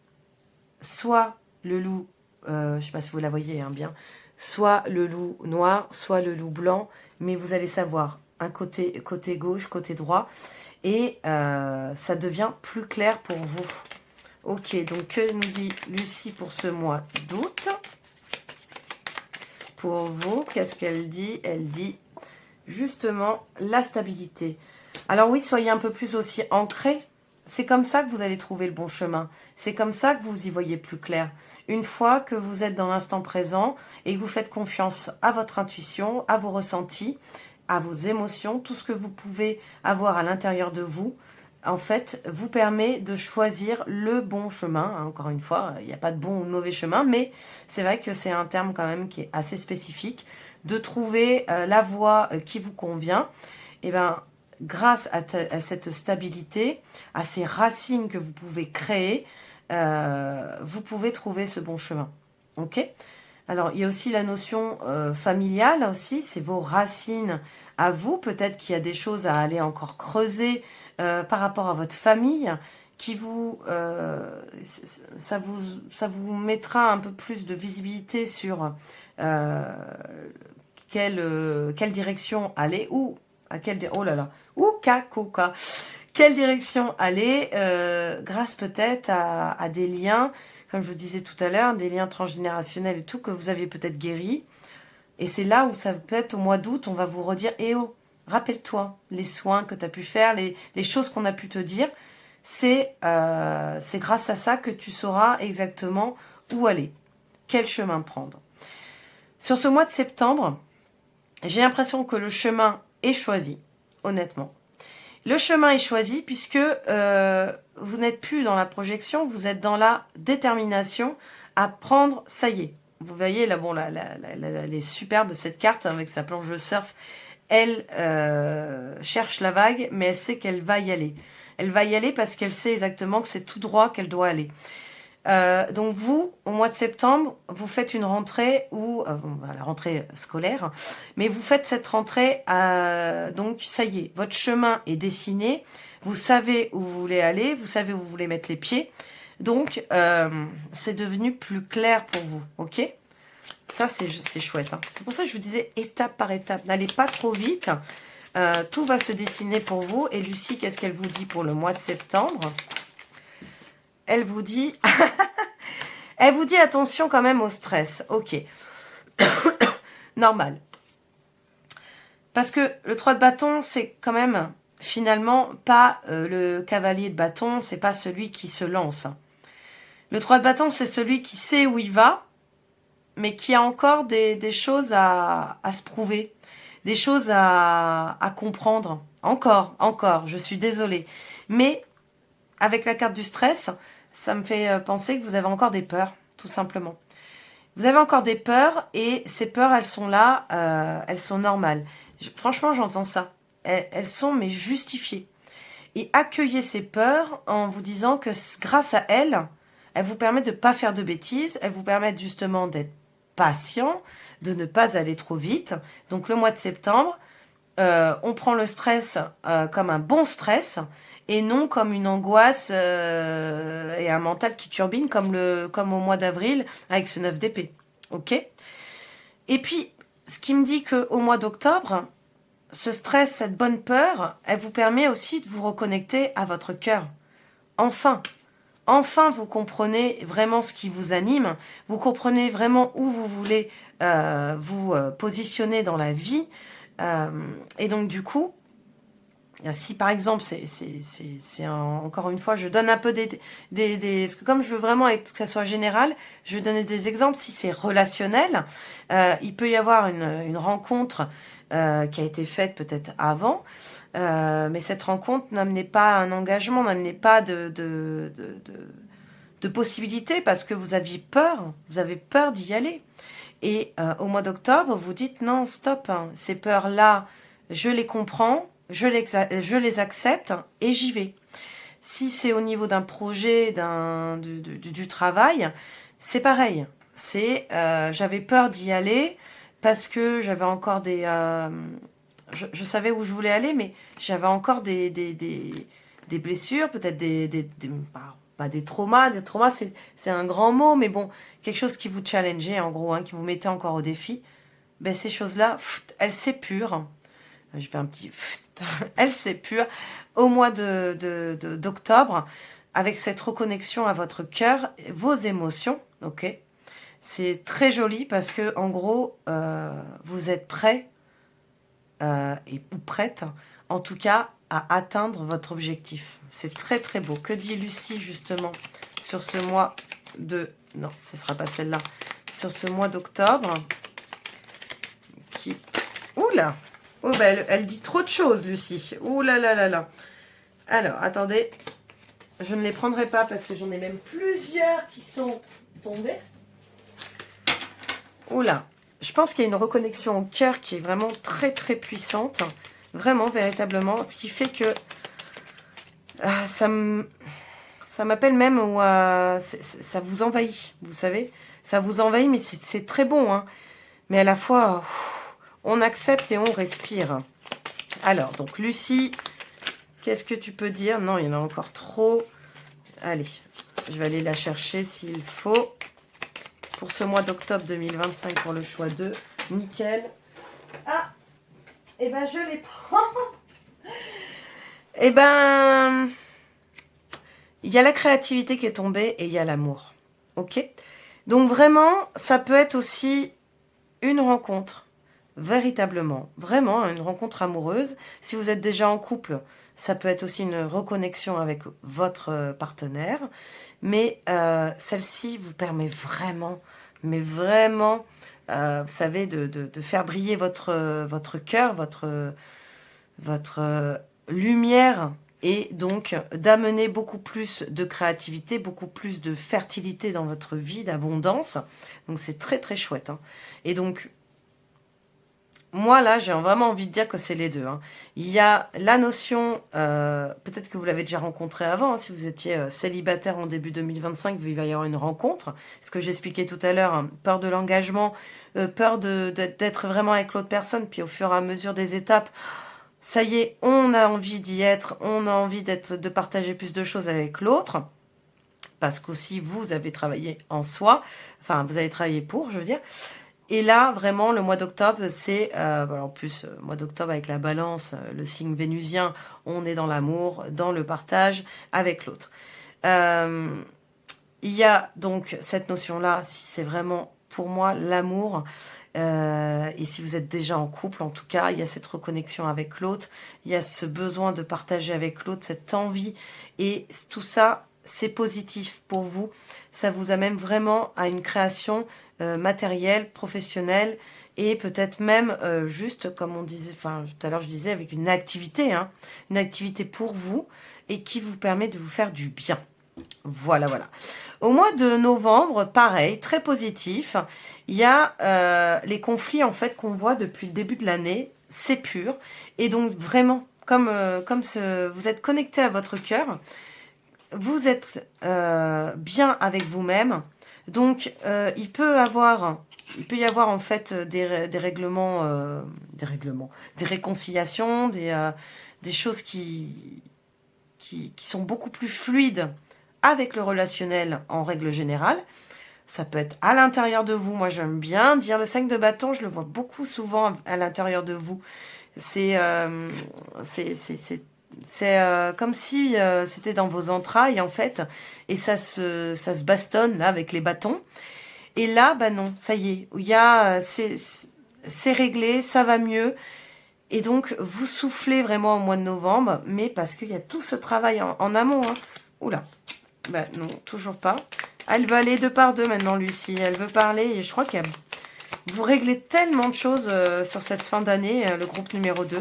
Soit le loup, je ne sais pas si vous la voyez bien, soit le loup noir, soit le loup blanc, mais vous allez savoir, un côté gauche, côté droit, et ça devient plus clair pour vous. Ok, donc que nous dit Lucie pour ce mois d'août? Pour vous, qu'est-ce qu'elle dit? Elle dit justement la stabilité. Alors oui, soyez un peu plus aussi ancrés. C'est comme ça que vous allez trouver le bon chemin. C'est comme ça que vous y voyez plus clair. Une fois que vous êtes dans l'instant présent et que vous faites confiance à votre intuition, à vos ressentis, à vos émotions, tout ce que vous pouvez avoir à l'intérieur de vous, en fait, vous permet de choisir le bon chemin. Encore une fois, il n'y a pas de bon ou de mauvais chemin, mais c'est vrai que c'est un terme quand même qui est assez spécifique. De trouver la voie qui vous convient. Et bien, grâce à cette stabilité, à ces racines que vous pouvez créer, vous pouvez trouver ce bon chemin. Ok ? Alors, il y a aussi la notion familiale aussi, c'est vos racines à vous. Peut-être qu'il y a des choses à aller encore creuser par rapport à votre famille, qui ça vous mettra un peu plus de visibilité sur quelle direction aller, ou à quelle oh là là, ou coca, quelle direction aller, grâce peut-être à des liens, comme je vous disais tout à l'heure, des liens transgénérationnels et tout, que vous aviez peut-être guéri. Et c'est là où ça peut être au mois d'août, on va vous redire, eh oh, rappelle-toi les soins que tu as pu faire, les choses qu'on a pu te dire. C'est grâce à ça que tu sauras exactement où aller, quel chemin prendre. Sur ce mois de septembre, j'ai l'impression que le chemin est choisi, honnêtement. Le chemin est choisi puisque vous n'êtes plus dans la projection, vous êtes dans la détermination à prendre, ça y est. Vous voyez, là, bon, elle est superbe, cette carte, avec sa planche de surf. Elle cherche la vague, mais elle sait qu'elle va y aller. Elle va y aller parce qu'elle sait exactement que c'est tout droit qu'elle doit aller. Donc vous, au mois de septembre, vous faites une rentrée la rentrée scolaire, mais vous faites cette rentrée, donc ça y est, votre chemin est dessiné, vous savez où vous voulez aller, vous savez où vous voulez mettre les pieds, donc c'est devenu plus clair pour vous, ok? Ça c'est chouette, hein. C'est pour ça que je vous disais étape par étape, n'allez pas trop vite, tout va se dessiner pour vous. Et Lucie, qu'est-ce qu'elle vous dit pour le mois de septembre? Elle vous dit... Elle vous dit attention quand même au stress. Ok. Normal. Parce que le 3 de bâton, c'est quand même finalement pas le cavalier de bâton, c'est pas celui qui se lance. Le 3 de bâton, c'est celui qui sait où il va, mais qui a encore des choses à se prouver, des choses à comprendre. Encore, je suis désolée. Mais avec la carte du stress, ça me fait penser que vous avez encore des peurs, tout simplement. Vous avez encore des peurs, et ces peurs, elles sont là, elles sont normales. Franchement, j'entends ça. Elles sont, mais justifiées. Et accueillez ces peurs en vous disant que grâce à elles, elles vous permettent de ne pas faire de bêtises, elles vous permettent justement d'être patient, de ne pas aller trop vite. Donc le mois de septembre, on prend le stress comme un bon stress et non comme une angoisse et un mental qui turbine comme au mois d'avril avec ce 9 d'épée. Ok? Et puis, ce qui me dit qu'au mois d'octobre, ce stress, cette bonne peur, elle vous permet aussi de vous reconnecter à votre cœur. Enfin, enfin, vous comprenez vraiment ce qui vous anime, vous comprenez vraiment où vous voulez vous positionner dans la vie. Et donc, du coup, si par exemple, encore une fois, je donne un peu parce que comme je veux vraiment que ça soit général, je vais donner des exemples. Si c'est relationnel, il peut y avoir une rencontre qui a été faite peut-être avant, mais cette rencontre n'amenait pas un engagement, n'amenait pas de possibilités parce que vous aviez peur, vous avez peur d'y aller. Et au mois d'octobre, vous dites non, stop, hein, ces peurs-là, je les comprends, je les accepte et j'y vais. Si c'est au niveau d'un projet, du travail, c'est pareil. J'avais peur d'y aller parce que j'avais encore je savais où je voulais aller, mais j'avais encore des blessures, peut-être pas des traumas. Des traumas, c'est un grand mot, mais bon, quelque chose qui vous challengeait en gros, hein, qui vous mettait encore au défi. Ben, ces choses-là, elles s'épurent. Je fais un petit... Elles s'épurent au mois d'octobre avec cette reconnexion à votre cœur, vos émotions, ok? C'est très joli parce que en gros, vous êtes prêt ou prête, en tout cas, à atteindre votre objectif. C'est très très beau. Que dit Lucie justement sur ce mois de... Non, ce ne sera pas celle-là. Sur ce mois d'octobre. Oula! Oh, ben elle dit trop de choses, Lucie. Ouh là là là là. Alors, attendez. Je ne les prendrai pas parce que j'en ai même plusieurs qui sont tombés. Oula. Je pense qu'il y a une reconnexion au cœur qui est vraiment très très puissante. Vraiment, véritablement. Ce qui fait que ça m'appelle même où ça vous envahit, vous savez. Ça vous envahit, mais c'est très bon. Hein. Mais à la fois, on accepte et on respire. Alors, donc Lucie, qu'est-ce que tu peux dire? Non, il y en a encore trop. Allez, je vais aller la chercher s'il faut. Pour ce mois d'octobre 2025, pour le choix 2. Nickel. Ah, eh ben je les prends. Eh ben, il y a la créativité qui est tombée et il y a l'amour. Ok? Donc vraiment, ça peut être aussi une rencontre. Véritablement, vraiment une rencontre amoureuse. Si vous êtes déjà en couple, ça peut être aussi une reconnexion avec votre partenaire. Mais celle-ci vous permet vraiment, mais vraiment, vous savez, de faire briller votre cœur, votre lumière et donc d'amener beaucoup plus de créativité, beaucoup plus de fertilité dans votre vie, d'abondance. Donc c'est très très chouette. Hein. Et donc, moi, là, j'ai vraiment envie de dire que c'est les deux. Hein. Il y a la notion, peut-être que vous l'avez déjà rencontré avant, hein, si vous étiez célibataire en début 2025, il va y avoir une rencontre. Ce que j'expliquais tout à l'heure, hein, peur de l'engagement, peur d'être vraiment avec l'autre personne, puis au fur et à mesure des étapes, ça y est, on a envie d'y être, on a envie de partager plus de choses avec l'autre, parce qu'aussi vous avez travaillé en soi, enfin vous avez travaillé pour, je veux dire. Et là, vraiment, le mois d'octobre, c'est... en plus, mois d'octobre avec la balance, le signe vénusien, on est dans l'amour, dans le partage avec l'autre. Il y a donc cette notion-là, si c'est vraiment pour moi l'amour, et si vous êtes déjà en couple, en tout cas, il y a cette reconnexion avec l'autre, il y a ce besoin de partager avec l'autre, cette envie, et tout ça, c'est positif pour vous. Ça vous amène vraiment à une création matérielle, professionnelle, et peut-être même juste, comme on disait, enfin tout à l'heure je disais, avec une activité, hein, une activité pour vous, et qui vous permet de vous faire du bien. Voilà, voilà. Au mois de novembre, pareil, très positif. Il y a les conflits en fait qu'on voit depuis le début de l'année, c'est pur. Et donc vraiment, comme vous êtes connecté à votre cœur, vous êtes bien avec vous-même. Donc il peut avoir il peut y avoir en fait des règlements, des réconciliations, des choses qui sont beaucoup plus fluides avec le relationnel en règle générale. Ça peut être à l'intérieur de vous. Moi, j'aime bien dire le 5 de bâton, je le vois beaucoup souvent à l'intérieur de vous. C'est comme si c'était dans vos entrailles, en fait, et ça se bastonne, là, avec les bâtons. Et là, bah non, ça y est, c'est réglé, ça va mieux. Et donc, vous soufflez vraiment au mois de novembre, mais parce qu'il y a tout ce travail en amont. Hein. Oula, bah non, toujours pas. Elle veut aller deux par deux maintenant, Lucie. Elle veut parler et je crois que vous réglez tellement de choses sur cette fin d'année, le groupe numéro 2.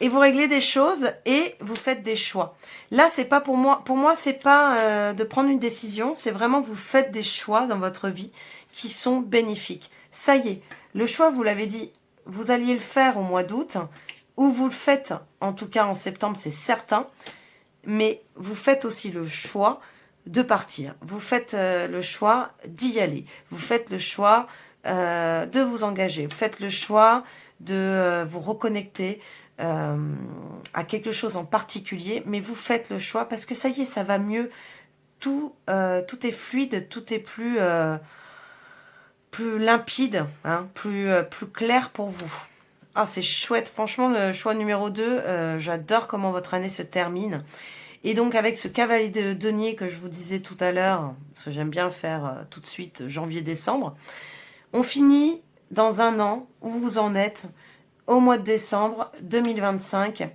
Et vous réglez des choses et vous faites des choix. Là, c'est pas pour moi. Pour moi, c'est pas de prendre une décision. C'est vraiment vous faites des choix dans votre vie qui sont bénéfiques. Ça y est, le choix, vous l'avez dit, vous alliez le faire au mois d'août, ou vous le faites, en tout cas en septembre, c'est certain. Mais vous faites aussi le choix de partir. Vous faites le choix d'y aller. Vous faites le choix de vous engager. Vous faites le choix de vous reconnecter à quelque chose en particulier, mais vous faites le choix parce que ça y est, ça va mieux. Tout est fluide, tout est plus limpide, hein, plus clair pour vous. Ah, c'est chouette. Franchement, le choix numéro 2, j'adore comment votre année se termine. Et donc, avec ce cavalier de denier que je vous disais tout à l'heure, parce que j'aime bien faire tout de suite janvier-décembre, on finit dans un an où vous en êtes au mois de décembre 2025.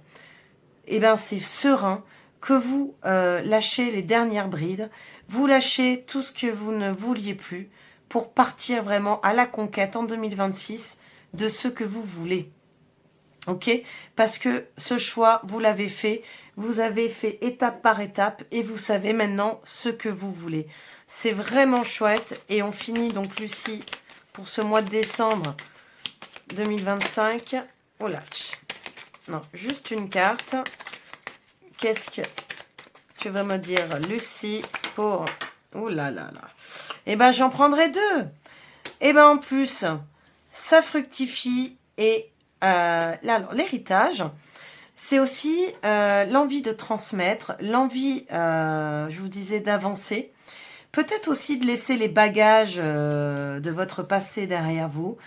Et bien, c'est serein que vous lâchez les dernières brides, vous lâchez tout ce que vous ne vouliez plus pour partir vraiment à la conquête en 2026 de ce que vous voulez. Ok? Parce que ce choix, vous l'avez fait, vous avez fait étape par étape et vous savez maintenant ce que vous voulez. C'est vraiment chouette et on finit donc, Lucie, pour ce mois de décembre 2025. Oh là, non, juste une carte. Qu'est-ce que tu vas me dire, Lucie, pour... Oh là là là. Eh ben, j'en prendrai 2. Eh ben, en plus, ça fructifie et là, alors, l'héritage, c'est aussi l'envie de transmettre, l'envie, je vous disais, d'avancer. Peut-être aussi de laisser les bagages de votre passé derrière vous.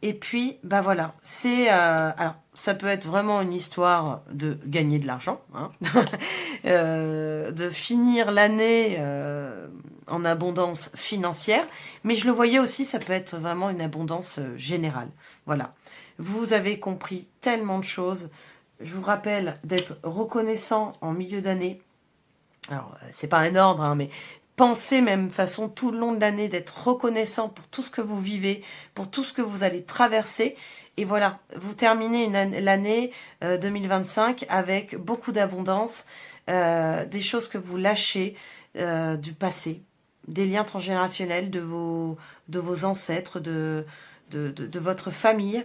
Et puis, bah voilà, c'est... alors, ça peut être vraiment une histoire de gagner de l'argent, hein, de finir l'année en abondance financière. Mais je le voyais aussi, ça peut être vraiment une abondance générale. Voilà. Vous avez compris tellement de choses. Je vous rappelle d'être reconnaissant en milieu d'année. Alors, c'est pas un ordre, hein, mais pensez même façon tout le long de l'année d'être reconnaissant pour tout ce que vous vivez, pour tout ce que vous allez traverser. Et voilà, vous terminez l'année 2025 avec beaucoup d'abondance, des choses que vous lâchez du passé, des liens transgénérationnels de vos ancêtres, de votre famille.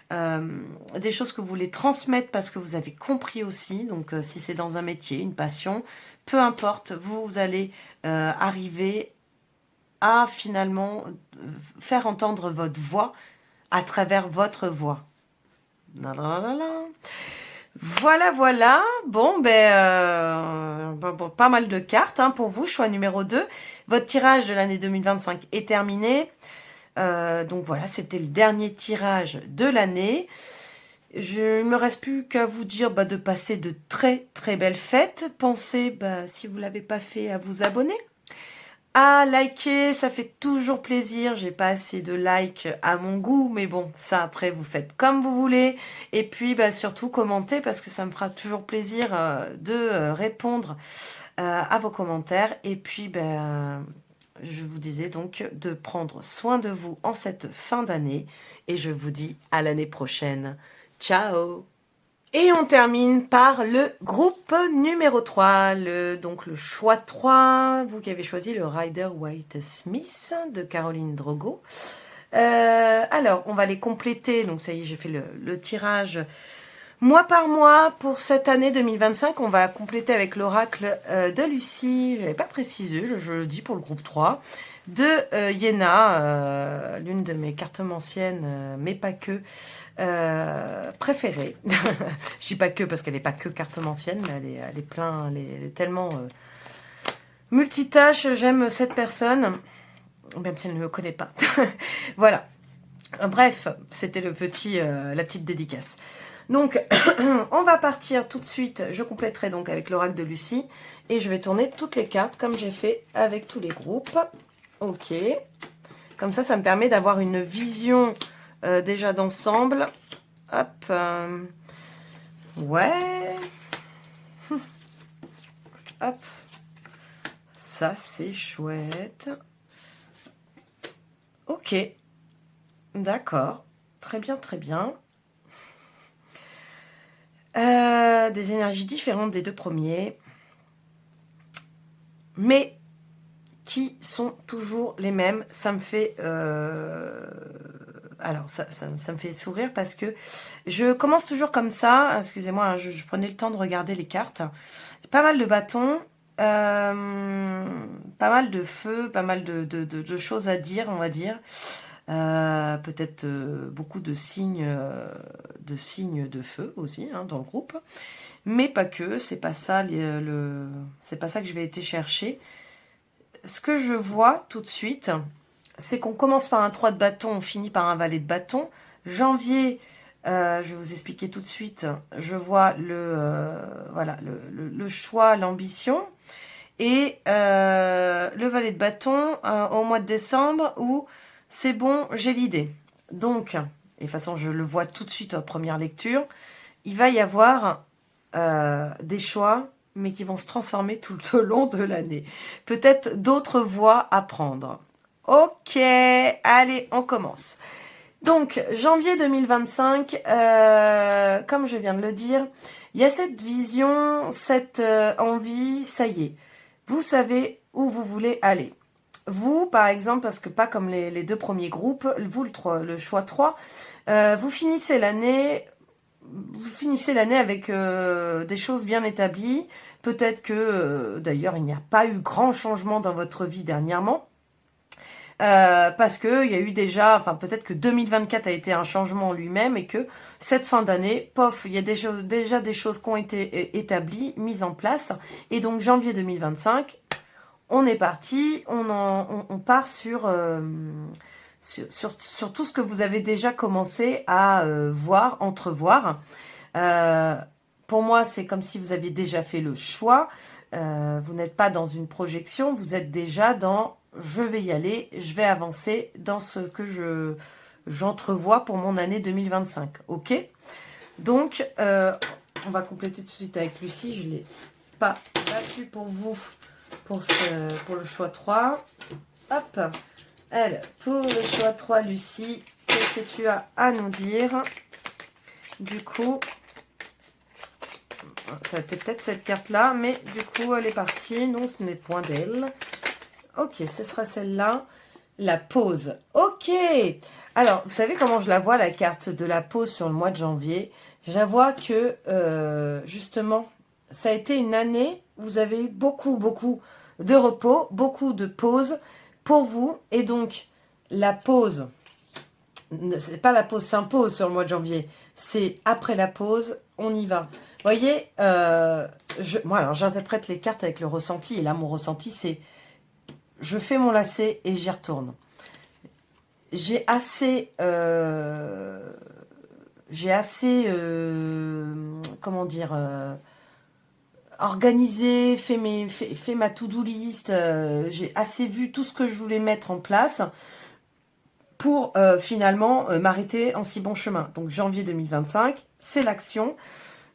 Des choses que vous voulez transmettre parce que vous avez compris aussi, donc si c'est dans un métier, une passion, peu importe, vous allez arriver à finalement faire entendre votre voix à travers votre voix. Voilà, voilà. Bon, bon, pas mal de cartes hein, pour vous, choix numéro 2. Votre tirage de l'année 2025 est terminé. Donc voilà, c'était le dernier tirage de l'année. Il ne me reste plus qu'à vous dire de passer de très très belles fêtes. Pensez, si vous ne l'avez pas fait, à vous abonner. À liker, ça fait toujours plaisir. J'ai pas assez de likes à mon goût, mais bon, ça après vous faites comme vous voulez. Et puis surtout commenter parce que ça me fera toujours plaisir de répondre à vos commentaires. Et puis je vous disais donc de prendre soin de vous en cette fin d'année. Et je vous dis à l'année prochaine. Ciao! Et on termine par le groupe numéro 3, donc le choix 3, vous qui avez choisi le Rider Waite Smith de Caroline Drogo. Alors, on va les compléter, donc ça y est, j'ai fait le tirage Mois par mois, pour cette année 2025, on va compléter avec l'oracle de Lucie, je n'avais pas précisé, je le dis pour le groupe 3, de Yéna, l'une de mes cartomanciennes, mais pas que, préférée. Je dis pas que parce qu'elle n'est pas que cartomancienne, mais elle est tellement multitâche, j'aime cette personne, même si elle ne me connaît pas. Voilà. Bref, c'était la petite dédicace. Donc, on va partir tout de suite. Je compléterai donc avec l'oracle de Lucie. Et je vais tourner toutes les cartes comme j'ai fait avec tous les groupes. Ok. Comme ça me permet d'avoir une vision déjà d'ensemble. Hop. Ouais. Hop. Ça, c'est chouette. Ok. D'accord. Très bien, très bien. Des énergies différentes des deux premiers, mais qui sont toujours les mêmes. Ça me fait alors ça me fait sourire parce que je commence toujours comme ça. Excusez-moi, hein, je prenais le temps de regarder les cartes. Pas mal de bâtons, pas mal de feu, pas mal de choses à dire, on va dire. Peut-être beaucoup de signes de feu aussi, hein, dans le groupe, mais pas que. C'est pas ça c'est pas ça que je vais été chercher. Ce que je vois tout de suite, c'est qu'on commence par un 3 de bâton, on finit par un valet de bâton. Janvier, je vais vous expliquer tout de suite. Je vois voilà, le choix, l'ambition. Et le valet de bâton au mois de décembre où c'est bon, j'ai l'idée. Donc, et de toute façon, je le vois tout de suite en première lecture, il va y avoir des choix, mais qui vont se transformer tout au long de l'année. Peut-être d'autres voies à prendre. Ok, allez, on commence. Donc, janvier 2025, comme je viens de le dire, il y a cette vision, cette envie, ça y est. Vous savez où vous voulez aller. Vous, par exemple, parce que pas comme les deux premiers groupes, vous, le choix 3, vous finissez l'année avec des choses bien établies. Peut-être que, d'ailleurs, il n'y a pas eu grand changement dans votre vie dernièrement. Parce que il y a eu déjà, enfin peut-être que 2024 a été un changement en lui-même et que cette fin d'année, pof, il y a déjà des choses qui ont été établies, mises en place. Et donc janvier 2025, on est parti, on part sur tout ce que vous avez déjà commencé à voir, entrevoir. Pour moi, c'est comme si vous aviez déjà fait le choix. Vous n'êtes pas dans une projection, vous êtes déjà dans je vais y aller, je vais avancer dans ce que j'entrevois pour mon année 2025. Ok? Donc, on va compléter tout de suite avec Lucie. Je ne l'ai pas battu pour vous pour le choix 3. Hop. Elle, pour le choix 3, Lucie, qu'est-ce que tu as à nous dire? Du coup, ça a été peut-être cette carte-là, mais du coup, elle est partie. Non, ce n'est point d'elle. Ok, ce sera celle-là. La pause. Ok. Alors, vous savez comment je la vois, la carte de la pause sur le mois de janvier? Je la vois que, justement, ça a été une année où vous avez eu beaucoup de repos, beaucoup de pauses pour vous. Et donc, la pause, c'est pas la pause s'impose sur le mois de janvier. C'est après la pause, on y va. Vous voyez, moi, alors j'interprète les cartes avec le ressenti. Et là, mon ressenti, c'est je fais mon lacet et j'y retourne. J'ai assez, comment dire, organisé, fait ma to-do list. J'ai assez vu tout ce que je voulais mettre en place pour finalement m'arrêter en si bon chemin. Donc janvier 2025, c'est l'action.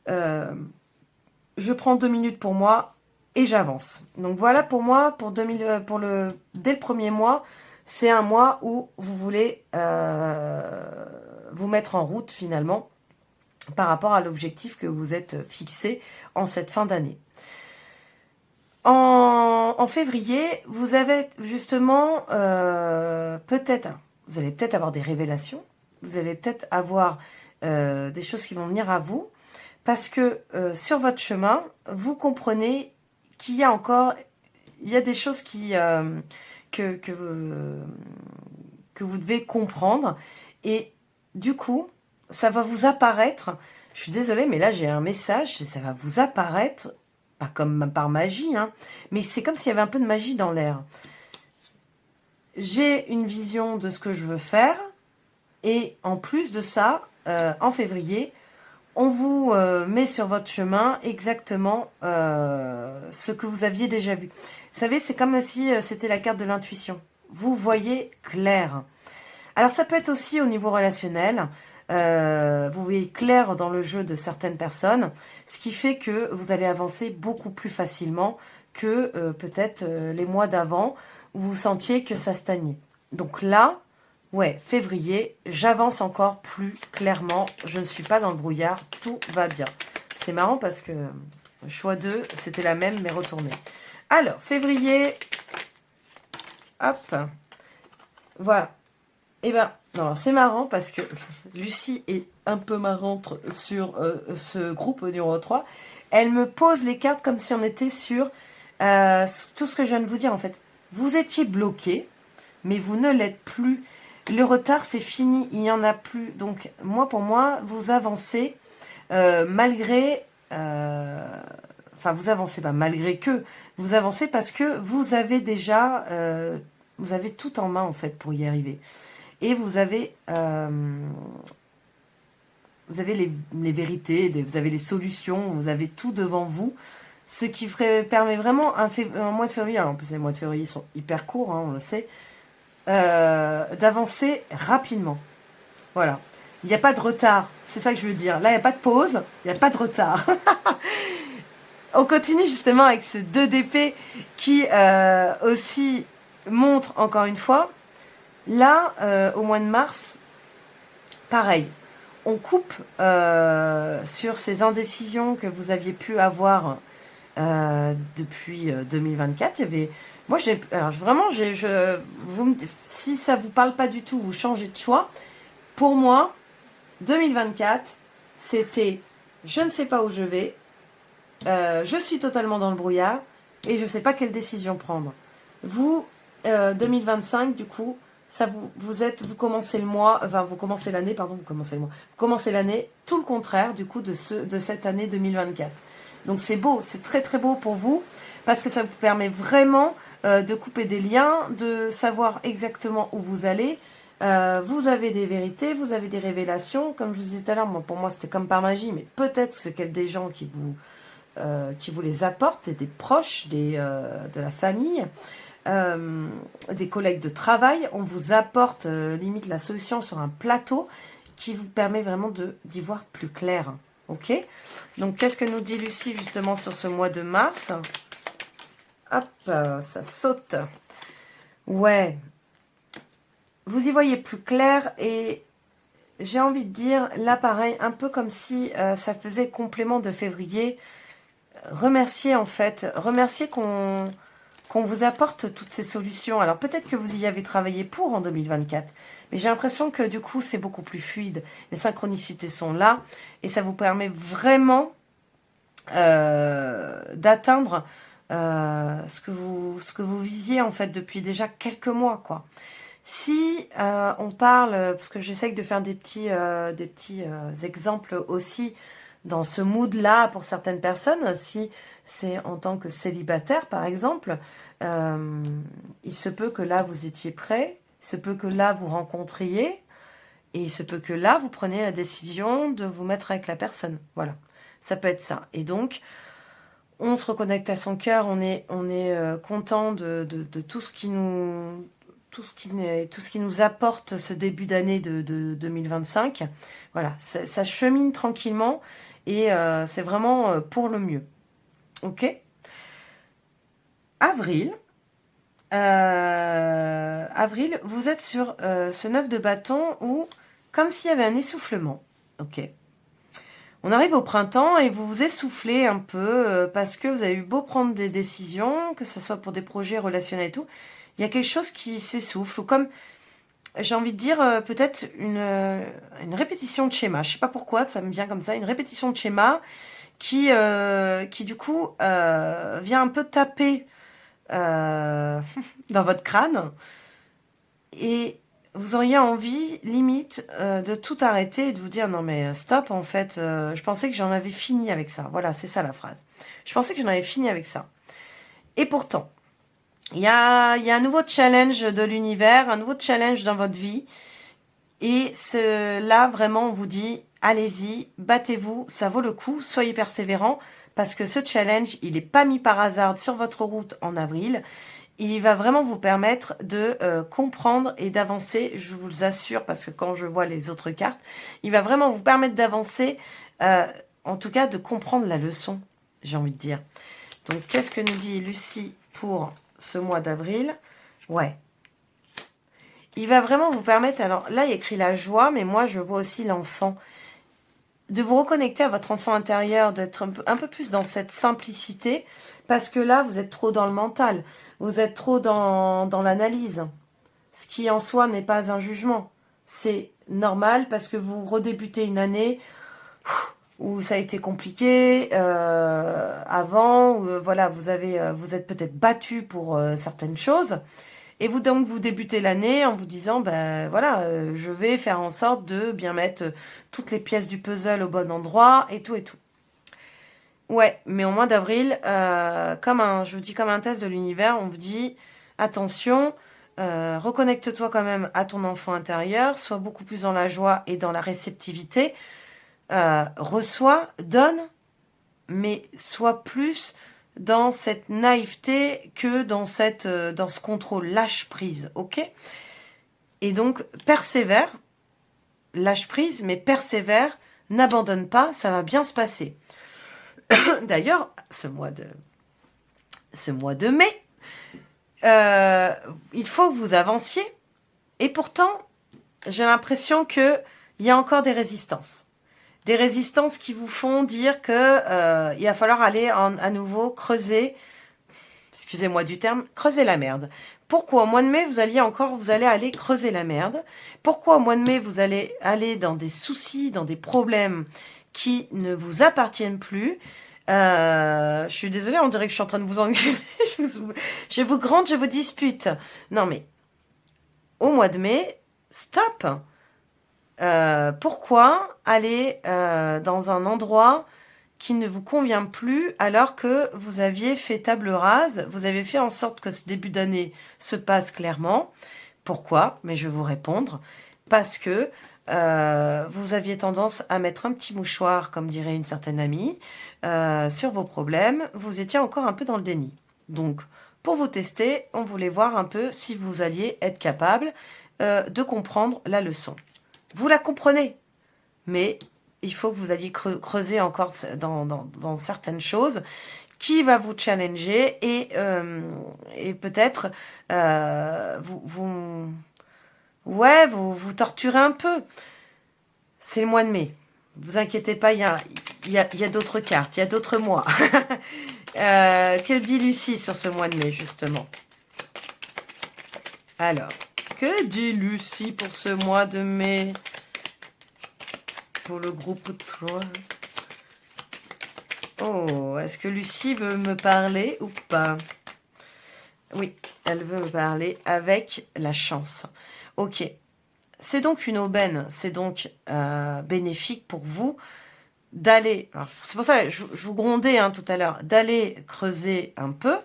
Je prends 2 minutes pour moi et j'avance. Donc voilà pour moi, dès le premier mois, c'est un mois où vous voulez vous mettre en route finalement par rapport à l'objectif que vous êtes fixé en cette fin d'année. En février, vous avez justement vous allez peut-être avoir des révélations, vous allez peut-être avoir des choses qui vont venir à vous. parce que sur votre chemin, vous comprenez qu'il y a encore, il y a des choses que vous devez comprendre. Et du coup, ça va vous apparaître. Je suis désolée, mais là j'ai un message, ça va vous apparaître, pas comme par magie, hein, mais c'est comme s'il y avait un peu de magie dans l'air. J'ai une vision de ce que je veux faire, et en plus de ça, en février, on vous met sur votre chemin exactement ce que vous aviez déjà vu. Vous savez, c'est comme si c'était la carte de l'intuition. Vous voyez clair. Alors ça peut être aussi au niveau relationnel. Vous voyez clair dans le jeu de certaines personnes, ce qui fait que vous allez avancer beaucoup plus facilement que peut-être les mois d'avant où vous sentiez que ça stagnait. Donc là, ouais, février, j'avance encore plus clairement. Je ne suis pas dans le brouillard, tout va bien. C'est marrant parce que choix 2, c'était la même mais retournée. Alors, février, hop, voilà. Eh ben, alors c'est marrant parce que Lucie est un peu marrante sur ce groupe numéro 3. Elle me pose les cartes comme si on était sur tout ce que je viens de vous dire en fait. Vous étiez bloqué, mais vous ne l'êtes plus. Le retard, c'est fini, il n'y en a plus. Donc, moi, pour moi, vous avancez malgré... Enfin, vous avancez pas malgré que. Vous avancez parce que vous avez déjà... vous avez tout en main, en fait, pour y arriver. Et vous avez les vérités, vous avez les solutions, vous avez tout devant vous. Ce qui permet vraiment un mois de février, alors en plus les mois de février sont hyper courts, hein, on le sait, d'avancer rapidement. Voilà. Il n'y a pas de retard, c'est ça que je veux dire. Là, il n'y a pas de pause, il n'y a pas de retard. On continue justement avec ce 2 d'épée qui aussi montre encore une fois. Là, au mois de mars, pareil. On coupe sur ces indécisions que vous aviez pu avoir depuis 2024. Il y avait... Moi, alors vraiment, si ça vous parle pas du tout, vous changez de choix. Pour moi, 2024, c'était je ne sais pas où je vais, je suis totalement dans le brouillard et je ne sais pas quelle décision prendre. Vous, 2025, du coup, ça vous commencez le mois, enfin vous commencez l'année, pardon, vous commencez l'année, tout le contraire du coup de cette année 2024. Donc c'est beau, c'est très très beau pour vous, parce que ça vous permet vraiment de couper des liens, de savoir exactement où vous allez. Vous avez des vérités, vous avez des révélations, comme je vous disais tout à l'heure, pour moi c'était comme par magie, mais peut-être c'est des gens qui vous les apportent, des proches, de la famille. Des collègues de travail, on vous apporte limite la solution sur un plateau qui vous permet vraiment d'y voir plus clair. Ok? Donc, qu'est-ce que nous dit Lucie justement sur ce mois de mars? Hop, ça saute. Ouais. Vous y voyez plus clair et j'ai envie de dire, là pareil, un peu comme si ça faisait complément de février. Remerciez en fait, remerciez qu'on vous apporte toutes ces solutions. Alors peut-être que vous y avez travaillé pour en 2024, mais j'ai l'impression que du coup c'est beaucoup plus fluide. Les synchronicités sont là et ça vous permet vraiment d'atteindre ce que vous visiez en fait depuis déjà quelques mois, quoi. Si on parle, parce que j'essaye de faire des petits exemples aussi dans ce mood-là pour certaines personnes, si c'est en tant que célibataire par exemple, il se peut que là vous étiez prêt, il se peut que là vous rencontriez, et il se peut que là vous preniez la décision de vous mettre avec la personne. Voilà, ça peut être ça. Et donc, on se reconnecte à son cœur, on est content de tout ce qui nous... tout ce qui nous apporte ce début d'année de 2025. Voilà, ça chemine tranquillement et c'est vraiment pour le mieux. Ok? Avril, vous êtes sur ce 9 de bâton où, comme s'il y avait un essoufflement. Ok? On arrive au printemps et vous vous essoufflez un peu parce que vous avez eu beau prendre des décisions, que ce soit pour des projets relationnels et tout, il y a quelque chose qui s'essouffle ou comme j'ai envie de dire peut-être une répétition de schéma. Je sais pas pourquoi, ça me vient comme ça, une répétition de schéma qui du coup vient un peu taper dans votre crâne et vous auriez envie, limite, de tout arrêter et de vous dire non mais stop, en fait, je pensais que j'en avais fini avec ça. Voilà, c'est ça la phrase. Je pensais que j'en avais fini avec ça. Et pourtant, il y a un nouveau challenge de l'univers, un nouveau challenge dans votre vie. Et là, vraiment, on vous dit, allez-y, battez-vous, ça vaut le coup, soyez persévérants, parce que ce challenge, il n'est pas mis par hasard sur votre route en avril. Il va vraiment vous permettre de comprendre et d'avancer, je vous l'assure, parce que quand je vois les autres cartes, il va vraiment vous permettre d'avancer, en tout cas de comprendre la leçon, j'ai envie de dire. Donc, qu'est-ce que nous dit Lucie pour ce mois d'avril? Ouais. Il va vraiment vous permettre, alors là, il écrit la joie, mais moi, je vois aussi l'enfant. De vous reconnecter à votre enfant intérieur, d'être un peu plus dans cette simplicité, parce que là, vous êtes trop dans le mental, vous êtes trop dans l'analyse, ce qui en soi n'est pas un jugement. C'est normal parce que vous redébutez une année où ça a été compliqué avant, où, voilà, vous êtes peut-être battu pour certaines choses. Et vous donc vous débutez l'année en vous disant ben voilà, je vais faire en sorte de bien mettre toutes les pièces du puzzle au bon endroit et tout et tout. Ouais, mais au mois d'avril, je vous dis comme un test de l'univers, on vous dit attention, reconnecte-toi quand même à ton enfant intérieur, sois beaucoup plus dans la joie et dans la réceptivité, reçois, donne, mais sois plus dans cette naïveté que dans ce contrôle. Lâche prise, ok? Et donc, persévère, lâche prise, mais persévère, n'abandonne pas, ça va bien se passer. D'ailleurs, ce mois de mai, il faut que vous avanciez, et pourtant, j'ai l'impression qu'il y a encore des résistances. Des résistances qui vous font dire que il va falloir aller à nouveau creuser, excusez-moi du terme, creuser la merde. Pourquoi au mois de mai, vous allez aller creuser la merde? Pourquoi au mois de mai, vous allez aller dans des soucis, dans des problèmes qui ne vous appartiennent plus? Je suis désolée, on dirait que je suis en train de vous engueuler. je vous gronde, je vous dispute. Non mais, au mois de mai, stop! Pourquoi aller dans un endroit qui ne vous convient plus alors que vous aviez fait table rase, vous avez fait en sorte que ce début d'année se passe clairement? Pourquoi? Mais je vais vous répondre. Parce que vous aviez tendance à mettre un petit mouchoir, comme dirait une certaine amie, sur vos problèmes. Vous étiez encore un peu dans le déni. Donc, pour vous tester, on voulait voir un peu si vous alliez être capable de comprendre la leçon. Vous la comprenez, mais il faut que vous alliez creuser encore dans certaines choses qui va vous challenger et peut-être vous torturez un peu. C'est le mois de mai. Vous inquiétez pas, il y a d'autres cartes, il y a d'autres mois. Que dit Lucie sur ce mois de mai, justement? Alors, que dit Lucie pour ce mois de mai? Pour le groupe 3. Oh, est-ce que Lucie veut me parler ou pas? Oui, elle veut me parler avec la chance. Ok. C'est donc une aubaine, c'est donc bénéfique pour vous d'aller... C'est pour ça que je vous grondais tout à l'heure, d'aller creuser un peu,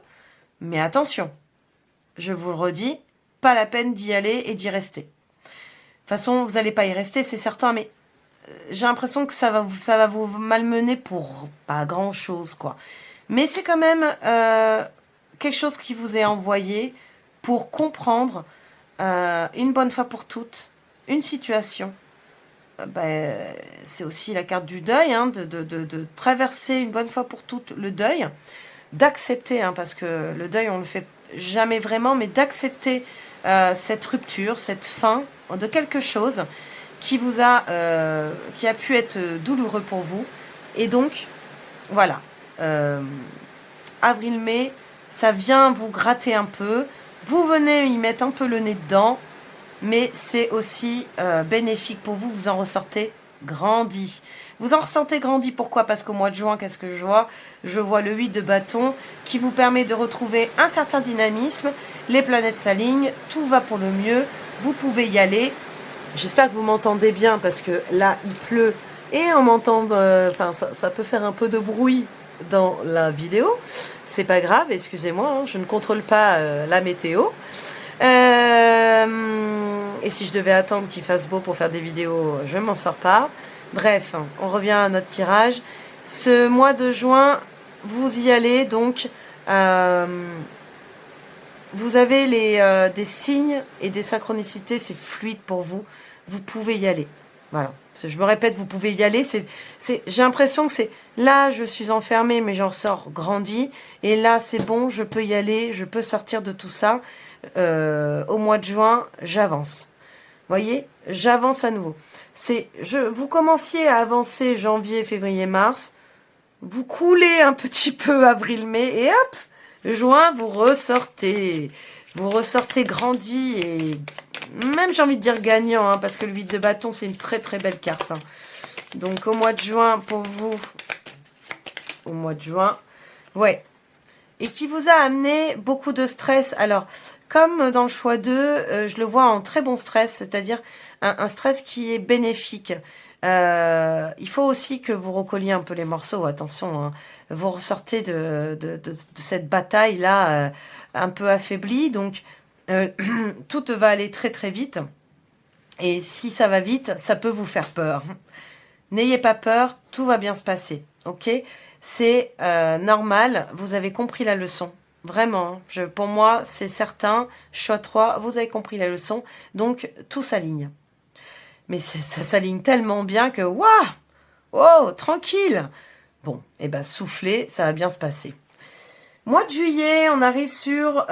mais attention, je vous le redis, pas la peine d'y aller et d'y rester. De toute façon, vous n'allez pas y rester, c'est certain, mais j'ai l'impression que ça va vous malmener pour pas grand-chose, quoi. Mais c'est quand même quelque chose qui vous est envoyé pour comprendre une bonne fois pour toutes une situation. C'est aussi la carte du deuil, de traverser une bonne fois pour toutes le deuil, d'accepter, parce que le deuil, on le fait jamais vraiment, mais d'accepter cette rupture, cette fin de quelque chose qui a pu être douloureux pour vous. Et donc, voilà, avril-mai, ça vient vous gratter un peu, vous venez y mettre un peu le nez dedans, mais c'est aussi bénéfique pour vous. Vous en ressortez grandi. Vous en ressentez grandi, pourquoi? Parce qu'au mois de juin, qu'est-ce que je vois? Je vois le 8 de bâton qui vous permet de retrouver un certain dynamisme. Les planètes s'alignent, tout va pour le mieux. Vous pouvez y aller. J'espère que vous m'entendez bien parce que là, il pleut et on m'entend... Enfin, ça peut faire un peu de bruit dans la vidéo. C'est pas grave, excusez-moi, hein, je ne contrôle pas la météo. Et si je devais attendre qu'il fasse beau pour faire des vidéos, je m'en sors pas. Bref, on revient à notre tirage. Ce mois de juin, vous y allez donc. Vous avez des signes et des synchronicités, c'est fluide pour vous. Vous pouvez y aller. Voilà. Je me répète, vous pouvez y aller. J'ai l'impression que c'est là, je suis enfermée, mais j'en sors grandi. Et là, c'est bon, je peux y aller, je peux sortir de tout ça. Au mois de juin, j'avance. Voyez, j'avance à nouveau. Vous commenciez à avancer janvier, février, mars. Vous coulez un petit peu avril, mai et hop, juin, vous ressortez. Vous ressortez grandi et même j'ai envie de dire gagnant, hein, parce que le 8 de bâton, c'est une très très belle carte. Hein. Donc au mois de juin, pour vous, au mois de juin, ouais. Et qui vous a amené beaucoup de stress. Alors, comme dans le choix 2, je le vois en très bon stress, c'est-à-dire un stress qui est bénéfique. Il faut aussi que vous recolliez un peu les morceaux, attention, hein. Vous ressortez de cette bataille-là un peu affaiblie, donc tout va aller très très vite. Et si ça va vite, ça peut vous faire peur. N'ayez pas peur, tout va bien se passer, ok? C'est normal, vous avez compris la leçon. Vraiment, pour moi, c'est certain. Choix 3, vous avez compris la leçon. Donc, tout s'aligne. Mais ça s'aligne tellement bien que, waouh! Oh, tranquille! Bon, et ben soufflez, ça va bien se passer. Mois de juillet, on arrive sur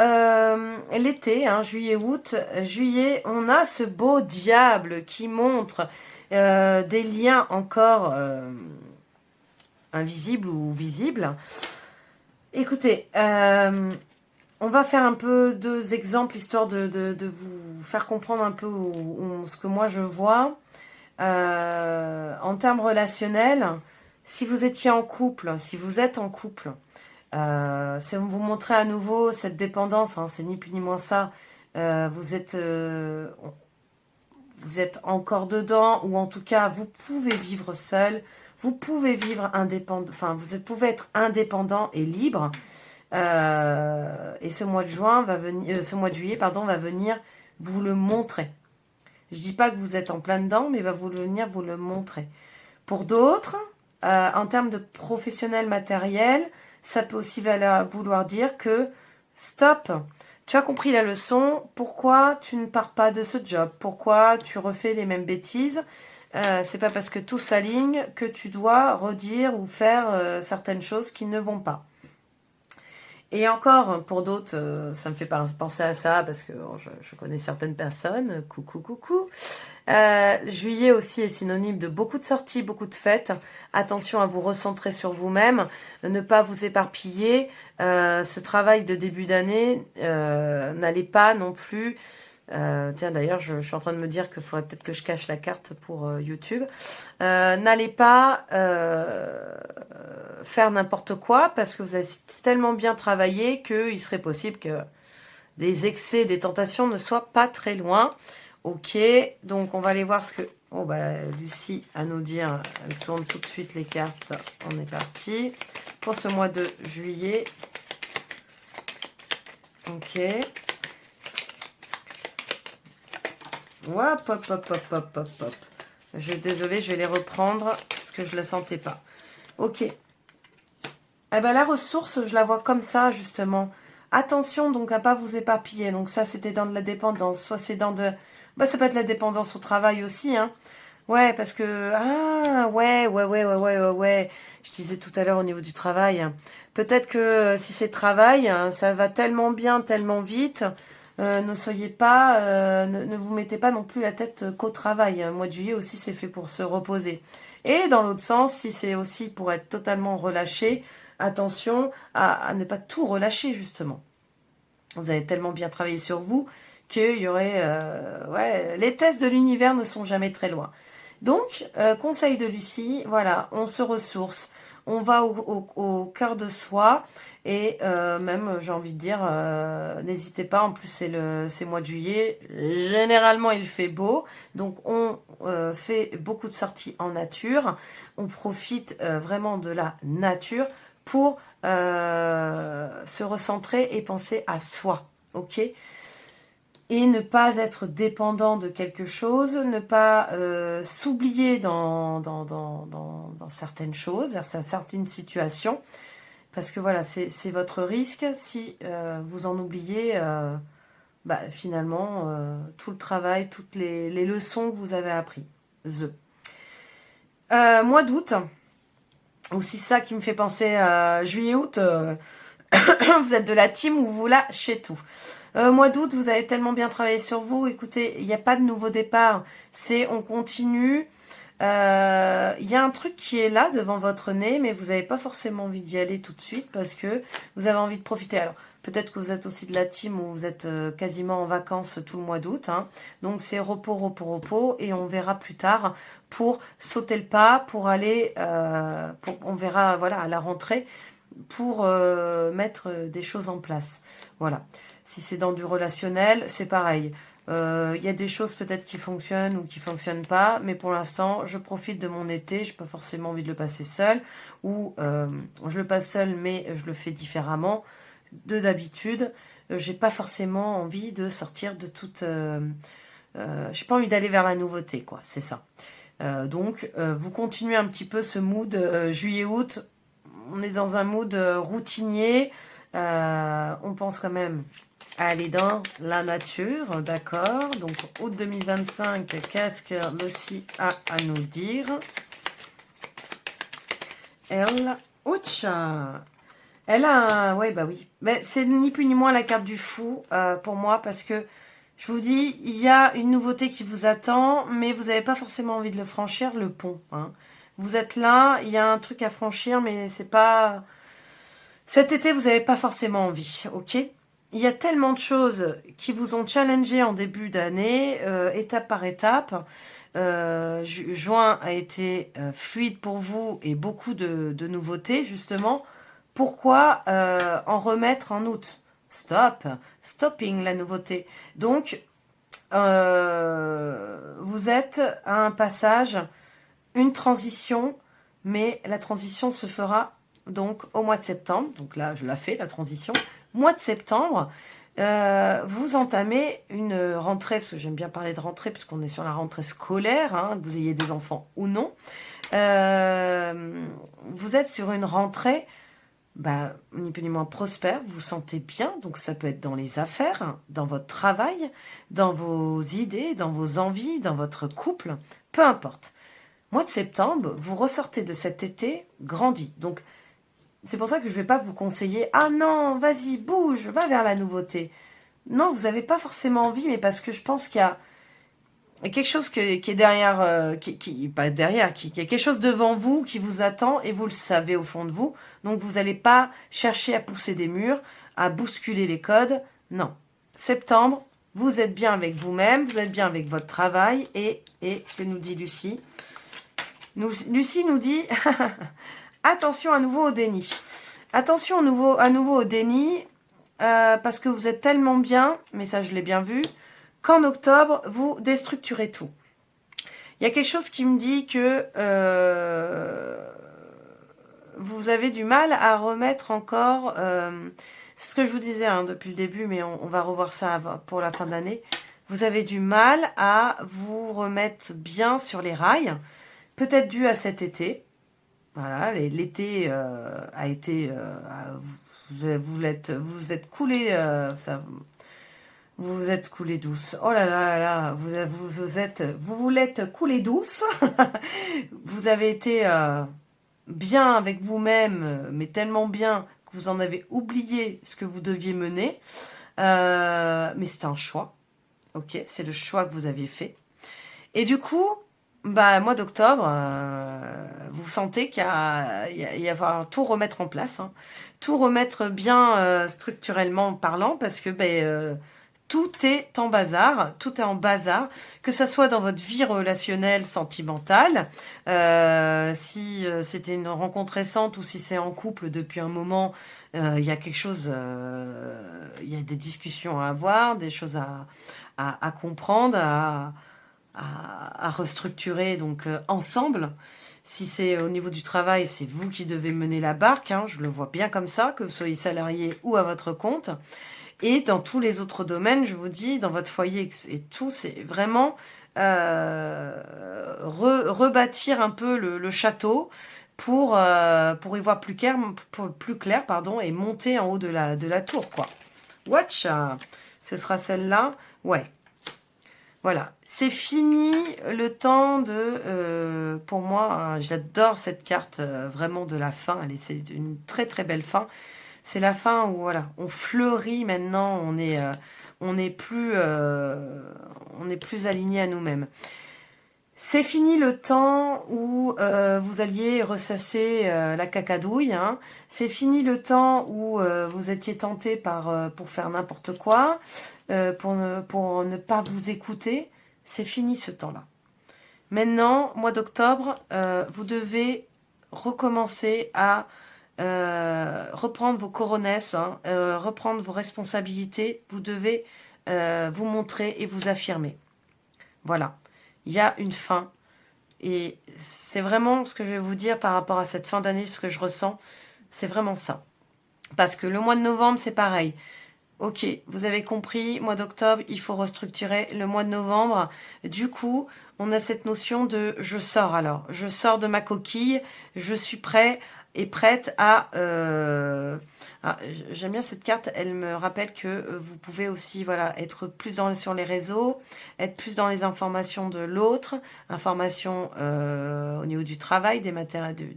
l'été, hein, juillet-août. Juillet, on a ce beau diable qui montre des liens encore invisibles ou visibles. Écoutez, on va faire un peu deux exemples, histoire de vous faire comprendre un peu ce que moi je vois. En termes relationnels, si vous étiez en couple, si vous êtes en couple, c'est vous montrer à nouveau cette dépendance, hein, c'est ni plus ni moins ça. Vous êtes encore dedans, ou en tout cas, vous pouvez vivre seul, vous pouvez vivre indépendant, enfin, pouvez être indépendant et libre. Et ce mois de juin va venir, ce mois de juillet, pardon, va venir vous le montrer. Je dis pas que vous êtes en plein dedans, mais va venir vous le montrer. Pour d'autres, en termes de professionnel matériel, ça peut aussi vouloir dire que stop, tu as compris la leçon, pourquoi tu ne pars pas de ce job? Pourquoi tu refais les mêmes bêtises? C'est pas parce que tout s'aligne que tu dois redire ou faire certaines choses qui ne vont pas. Et encore, pour d'autres, ça me fait penser à ça parce que je connais certaines personnes. Coucou, coucou. Juillet aussi est synonyme de beaucoup de sorties, beaucoup de fêtes. Attention à vous recentrer sur vous-même, ne pas vous éparpiller. Ce travail de début d'année, n'allez pas non plus... tiens, d'ailleurs, je suis en train de me dire qu'il faudrait peut-être que je cache la carte pour YouTube. N'allez pas faire n'importe quoi parce que vous avez tellement bien travaillé qu'il serait possible que des excès, des tentations ne soient pas très loin. Ok, donc on va aller voir ce que... Oh, bah, Lucie à nous dire. Elle tourne tout de suite les cartes. On est parti. Pour ce mois de juillet. Ok. Hop, hop, hop, hop, hop, hop, hop. Désolée, je vais les reprendre parce que je ne la sentais pas. Ok. Eh ben, la ressource, je la vois comme ça, justement. Attention, donc, à pas vous éparpiller. Donc, ça, c'était dans de la dépendance. Soit c'est dans de... Bah, ça peut être la dépendance au travail aussi, hein. Ouais, parce que... Ah, ouais. Je disais tout à l'heure au niveau du travail. Hein. Peut-être que si c'est travail, hein, ça va tellement bien, tellement vite... ne soyez pas, ne vous mettez pas non plus la tête qu'au travail. Le mois de juillet aussi, c'est fait pour se reposer. Et dans l'autre sens, si c'est aussi pour être totalement relâché, attention à ne pas tout relâcher, justement. Vous avez tellement bien travaillé sur vous qu'il y aurait... ouais, les tests de l'univers ne sont jamais très loin. Donc, conseil de Lucie, voilà, on se ressource, on va au cœur de soi, et même, j'ai envie de dire, n'hésitez pas, en plus c'est mois de juillet, généralement il fait beau, donc on fait beaucoup de sorties en nature, on profite vraiment de la nature pour se recentrer et penser à soi, ok ? Et ne pas être dépendant de quelque chose, ne pas s'oublier dans certaines choses, dans certaines situations, parce que voilà, c'est votre risque si vous en oubliez finalement tout le travail, toutes les leçons que vous avez appris. Mois d'août, aussi ça qui me fait penser à juillet-août, vous êtes de la team où vous lâchez tout. Mois d'août, vous avez tellement bien travaillé sur vous. Écoutez, il n'y a pas de nouveau départ. C'est on continue. Il y a un truc qui est là devant votre nez, mais vous n'avez pas forcément envie d'y aller tout de suite parce que vous avez envie de profiter. Alors, peut-être que vous êtes aussi de la team où vous êtes quasiment en vacances tout le mois d'août. Hein. Donc, c'est repos, repos, repos. Et on verra plus tard pour sauter le pas, pour aller... on verra voilà, à la rentrée pour mettre des choses en place. Voilà. Si c'est dans du relationnel, c'est pareil. Il y a des choses peut-être qui fonctionnent ou qui fonctionnent pas, mais pour l'instant, je profite de mon été. Je n'ai pas forcément envie de le passer seul, ou je le passe seul, mais je le fais différemment de d'habitude. J'ai pas forcément envie de sortir de toute. J'ai pas envie d'aller vers la nouveauté, quoi. C'est ça. Donc, vous continuez un petit peu ce mood juillet-août. On est dans un mood routinier. On pense quand même à aller dans la nature, d'accord. Donc, août 2025, qu'est-ce que Lucie a à nous dire? Ouch, elle a un... Ouais, bah oui. Mais c'est ni plus ni moins la carte du fou pour moi, parce que je vous dis, il y a une nouveauté qui vous attend, mais vous n'avez pas forcément envie de le franchir, le pont. Hein. Vous êtes là, il y a un truc à franchir, mais c'est pas... Cet été, vous n'avez pas forcément envie, ok? Il y a tellement de choses qui vous ont challengé en début d'année, étape par étape. Juin a été fluide pour vous et beaucoup de nouveautés, justement. Pourquoi en remettre en août? Stopping la nouveauté. Donc, vous êtes à un passage, une transition, mais la transition se fera donc au mois de septembre. Donc là, je la fais, la transition. Mois de septembre, vous entamez une rentrée, parce que j'aime bien parler de rentrée, puisqu'on est sur la rentrée scolaire, hein, que vous ayez des enfants ou non. Vous êtes sur une rentrée ni plus ni moins prospère, vous vous sentez bien, donc ça peut être dans les affaires, dans votre travail, dans vos idées, dans vos envies, dans votre couple, peu importe. Mois de septembre, vous ressortez de cet été grandi. Donc, c'est pour ça que je ne vais pas vous conseiller « Ah non, vas-y, bouge, va vers la nouveauté ». Non, vous n'avez pas forcément envie, mais parce que je pense qu'il y a quelque chose qui est derrière, pas derrière, qui est quelque chose devant vous, qui vous attend, et vous le savez au fond de vous. Donc, vous n'allez pas chercher à pousser des murs, à bousculer les codes. Non. Septembre, vous êtes bien avec vous-même, vous êtes bien avec votre travail, et que nous dit Lucie? Lucie nous dit attention à nouveau au déni. Attention à nouveau au déni, parce que vous êtes tellement bien, mais ça je l'ai bien vu, qu'en octobre, vous déstructurez tout. Il y a quelque chose qui me dit que vous avez du mal à remettre encore... c'est ce que je vous disais depuis le début, mais on va revoir ça pour la fin d'année. Vous avez du mal à vous remettre bien sur les rails, peut-être dû à cet été. Voilà, l'été a été... vous êtes coulé... vous vous êtes coulé douce. Oh là là là là, vous l'êtes coulé douce. Vous avez été bien avec vous-même, mais tellement bien que vous en avez oublié ce que vous deviez mener. Mais c'est un choix. Ok, c'est le choix que vous aviez fait. Et du coup, mois d'octobre, vous sentez qu'il y a falloir tout remettre en place, hein. Tout remettre bien structurellement parlant, parce que tout est en bazar, tout est en bazar, que ça soit dans votre vie relationnelle, sentimentale, si c'était une rencontre récente ou si c'est en couple depuis un moment, il y a quelque chose, il y a des discussions à avoir, des choses à comprendre, à restructurer donc ensemble. Si c'est au niveau du travail, c'est vous qui devez mener la barque, hein, je le vois bien comme ça, que vous soyez salarié ou à votre compte. Et dans tous les autres domaines, je vous dis, dans votre foyer et tout, c'est vraiment rebâtir un peu le château pour y voir plus clair, pardon, et monter en haut de la tour, quoi. Watch, ce sera celle-là. Ouais. Voilà, c'est fini le temps de... pour moi, hein, j'adore cette carte vraiment de la fin. C'est une très très belle fin. C'est la fin où voilà, on fleurit maintenant, on est plus aligné à nous-mêmes. C'est fini le temps où vous alliez ressasser la cacadouille. Hein. C'est fini le temps où vous étiez tenté pour faire n'importe quoi, pour ne pas vous écouter. C'est fini ce temps-là. Maintenant, mois d'octobre, vous devez recommencer à reprendre vos coronesses, hein, reprendre vos responsabilités. Vous devez vous montrer et vous affirmer. Voilà. Il y a une fin. Et c'est vraiment ce que je vais vous dire par rapport à cette fin d'année, ce que je ressens. C'est vraiment ça. Parce que le mois de novembre, c'est pareil. Ok, vous avez compris, mois d'octobre, il faut restructurer le mois de novembre. Du coup, on a cette notion de je sors alors. Je sors de ma coquille, je suis prêt et prête à... j'aime bien cette carte, elle me rappelle que vous pouvez aussi voilà, être plus sur les réseaux, être plus dans les informations de l'autre, informations au niveau du travail, du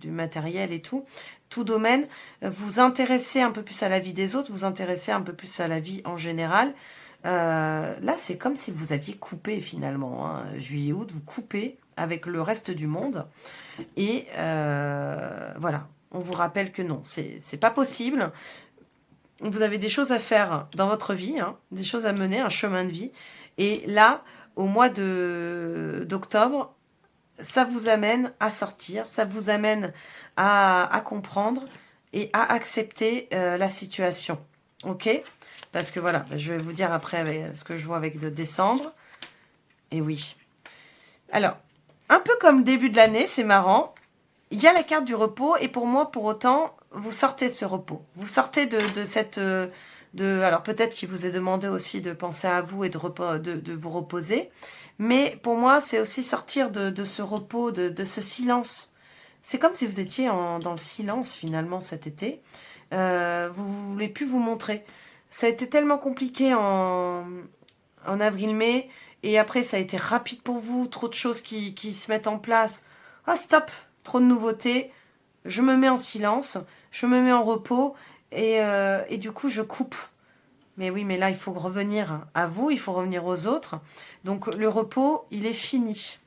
matériel et tout domaine, vous intéressez un peu plus à la vie des autres, vous intéressez un peu plus à la vie en général. Là, c'est comme si vous aviez coupé finalement. Hein. Juillet, août, vous coupez avec le reste du monde. Et voilà, on vous rappelle que non, c'est pas possible. Vous avez des choses à faire dans votre vie, hein, des choses à mener, un chemin de vie. Et là, au mois d'octobre, ça vous amène à sortir, ça vous amène à comprendre et à accepter la situation. Ok? Parce que voilà, je vais vous dire après ce que je vois avec de décembre. Et oui. Alors, un peu comme début de l'année, c'est marrant. Il y a la carte du repos et pour moi, pour autant, vous sortez ce repos. Vous sortez de cette... alors peut-être qu'il vous est demandé aussi de penser à vous et de vous reposer. Mais pour moi, c'est aussi sortir de ce repos, de ce silence. C'est comme si vous étiez dans le silence finalement cet été. Vous ne voulez plus vous montrer. Ça a été tellement compliqué en avril-mai. Et après, ça a été rapide pour vous. Trop de choses qui se mettent en place. Ah, stop! Trop de nouveautés. Je me mets en silence. Je me mets en repos. Et du coup, je coupe. Mais oui, mais là, il faut revenir à vous. Il faut revenir aux autres. Donc, le repos, il est fini.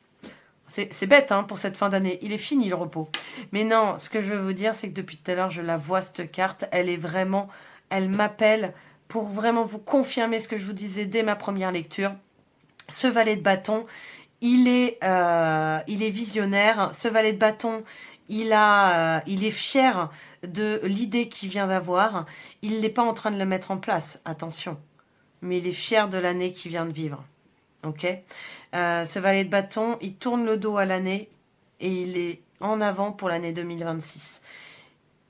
C'est bête hein, pour cette fin d'année. Il est fini le repos. Mais non, ce que je veux vous dire, c'est que depuis tout à l'heure, je la vois, cette carte. Elle m'appelle pour vraiment vous confirmer ce que je vous disais dès ma première lecture. Ce valet de bâton, il est visionnaire. Ce valet de bâton, il est fier de l'idée qu'il vient d'avoir. Il n'est pas en train de la mettre en place, attention. Mais il est fier de l'année qu'il vient de vivre. Ok, ce valet de bâton, il tourne le dos à l'année et il est en avant pour l'année 2026.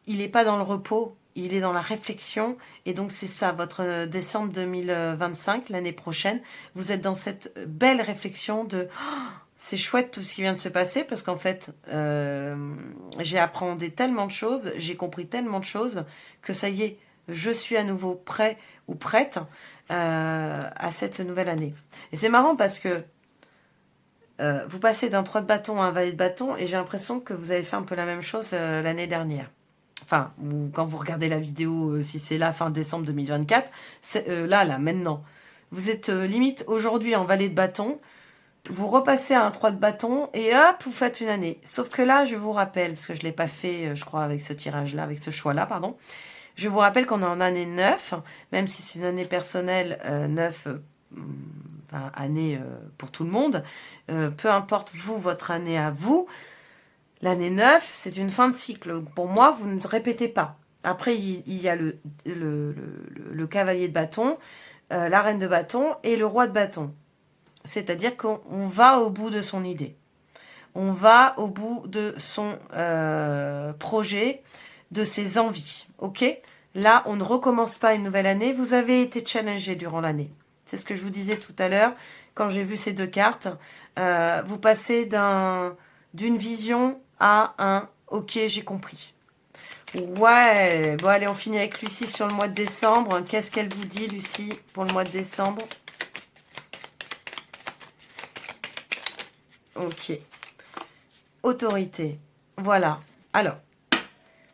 Il n'est pas dans le repos, il est dans la réflexion. Et donc c'est ça, votre décembre 2025, l'année prochaine, vous êtes dans cette belle réflexion de c'est chouette tout ce qui vient de se passer parce qu'en fait, j'ai appris tellement de choses, j'ai compris tellement de choses que ça y est, je suis à nouveau prêt ou prête à cette nouvelle année. Et c'est marrant parce que vous passez d'un 3 de bâton à un valet de bâton et j'ai l'impression que vous avez fait un peu la même chose l'année dernière. Enfin, ou quand vous regardez la vidéo, si c'est là, fin décembre 2024, là, maintenant. Vous êtes limite aujourd'hui en valet de bâton, vous repassez à un 3 de bâton et hop, vous faites une année. Sauf que là, je vous rappelle, parce que je ne l'ai pas fait, je crois, avec ce tirage-là, avec ce choix-là, pardon. Je vous rappelle qu'on est en année 9, même si c'est une année personnelle, 9, enfin, année pour tout le monde. Peu importe vous, votre année à vous, l'année 9, c'est une fin de cycle. Pour moi, vous ne répétez pas. Après, il y a le cavalier de bâton, la reine de bâton et le roi de bâton. C'est-à-dire qu'on va au bout de son idée. On va au bout de son projet, de ses envies. Ok? Là, on ne recommence pas une nouvelle année. Vous avez été challengé durant l'année. C'est ce que je vous disais tout à l'heure quand j'ai vu ces deux cartes. Vous passez d'une vision à un ok, j'ai compris. Ouais, bon allez, on finit avec Lucie sur le mois de décembre. Qu'est-ce qu'elle vous dit, Lucie, pour le mois de décembre? Ok. Autorité. Voilà. Alors,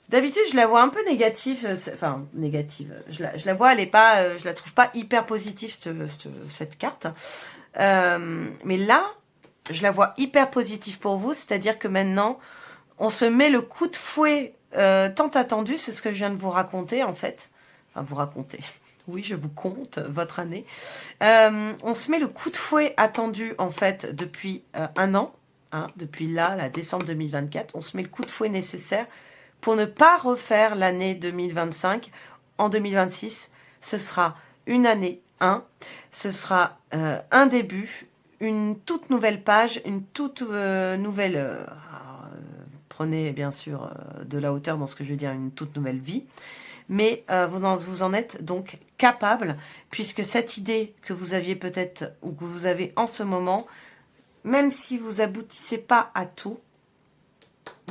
d'habitude, je la vois un peu négative. Enfin, négative. Je la vois, elle est pas, je la trouve pas hyper positive, cette carte. Mais là, je la vois hyper positive pour vous. C'est-à-dire que maintenant, on se met le coup de fouet tant attendu. C'est ce que je viens de vous raconter, en fait. Enfin, vous raconter. Oui, je vous compte votre année. On se met le coup de fouet attendu, en fait, depuis un an. Hein, depuis là, décembre 2024. On se met le coup de fouet nécessaire pour ne pas refaire l'année 2025. En 2026, ce sera une année 1. Ce sera un début, une toute nouvelle page, une toute nouvelle... prenez bien sûr de la hauteur dans ce que je veux dire, une toute nouvelle vie. Mais vous en êtes donc capable, puisque cette idée que vous aviez peut-être, ou que vous avez en ce moment, même si vous aboutissez pas à tout,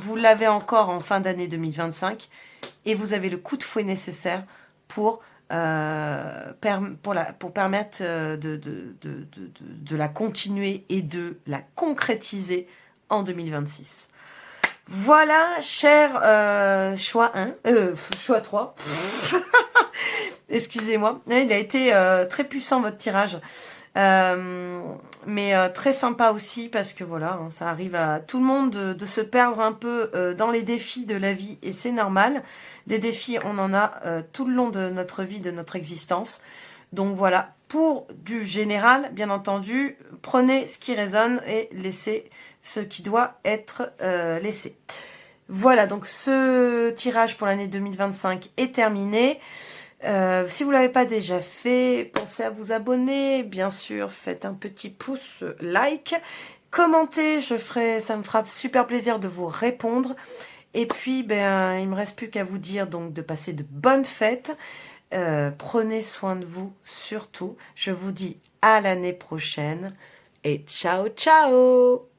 vous l'avez encore en fin d'année 2025 et vous avez le coup de fouet nécessaire pour permettre de la continuer et de la concrétiser en 2026. Voilà, cher choix 1, choix 3. Excusez-moi, il a été très puissant votre tirage. Mais très sympa aussi parce que voilà, hein, ça arrive à tout le monde de se perdre un peu dans les défis de la vie et c'est normal. Des défis, on en a tout le long de notre vie, de notre existence. Donc voilà, pour du général, bien entendu, prenez ce qui résonne et laissez ce qui doit être laissé. Voilà, donc ce tirage pour l'année 2025 est terminé. Si vous ne l'avez pas déjà fait, pensez à vous abonner. Bien sûr, faites un petit pouce like. Commentez, ça me fera super plaisir de vous répondre. Et puis, ben, il me reste plus qu'à vous dire donc de passer de bonnes fêtes. Prenez soin de vous, surtout. Je vous dis à l'année prochaine. Et ciao, ciao!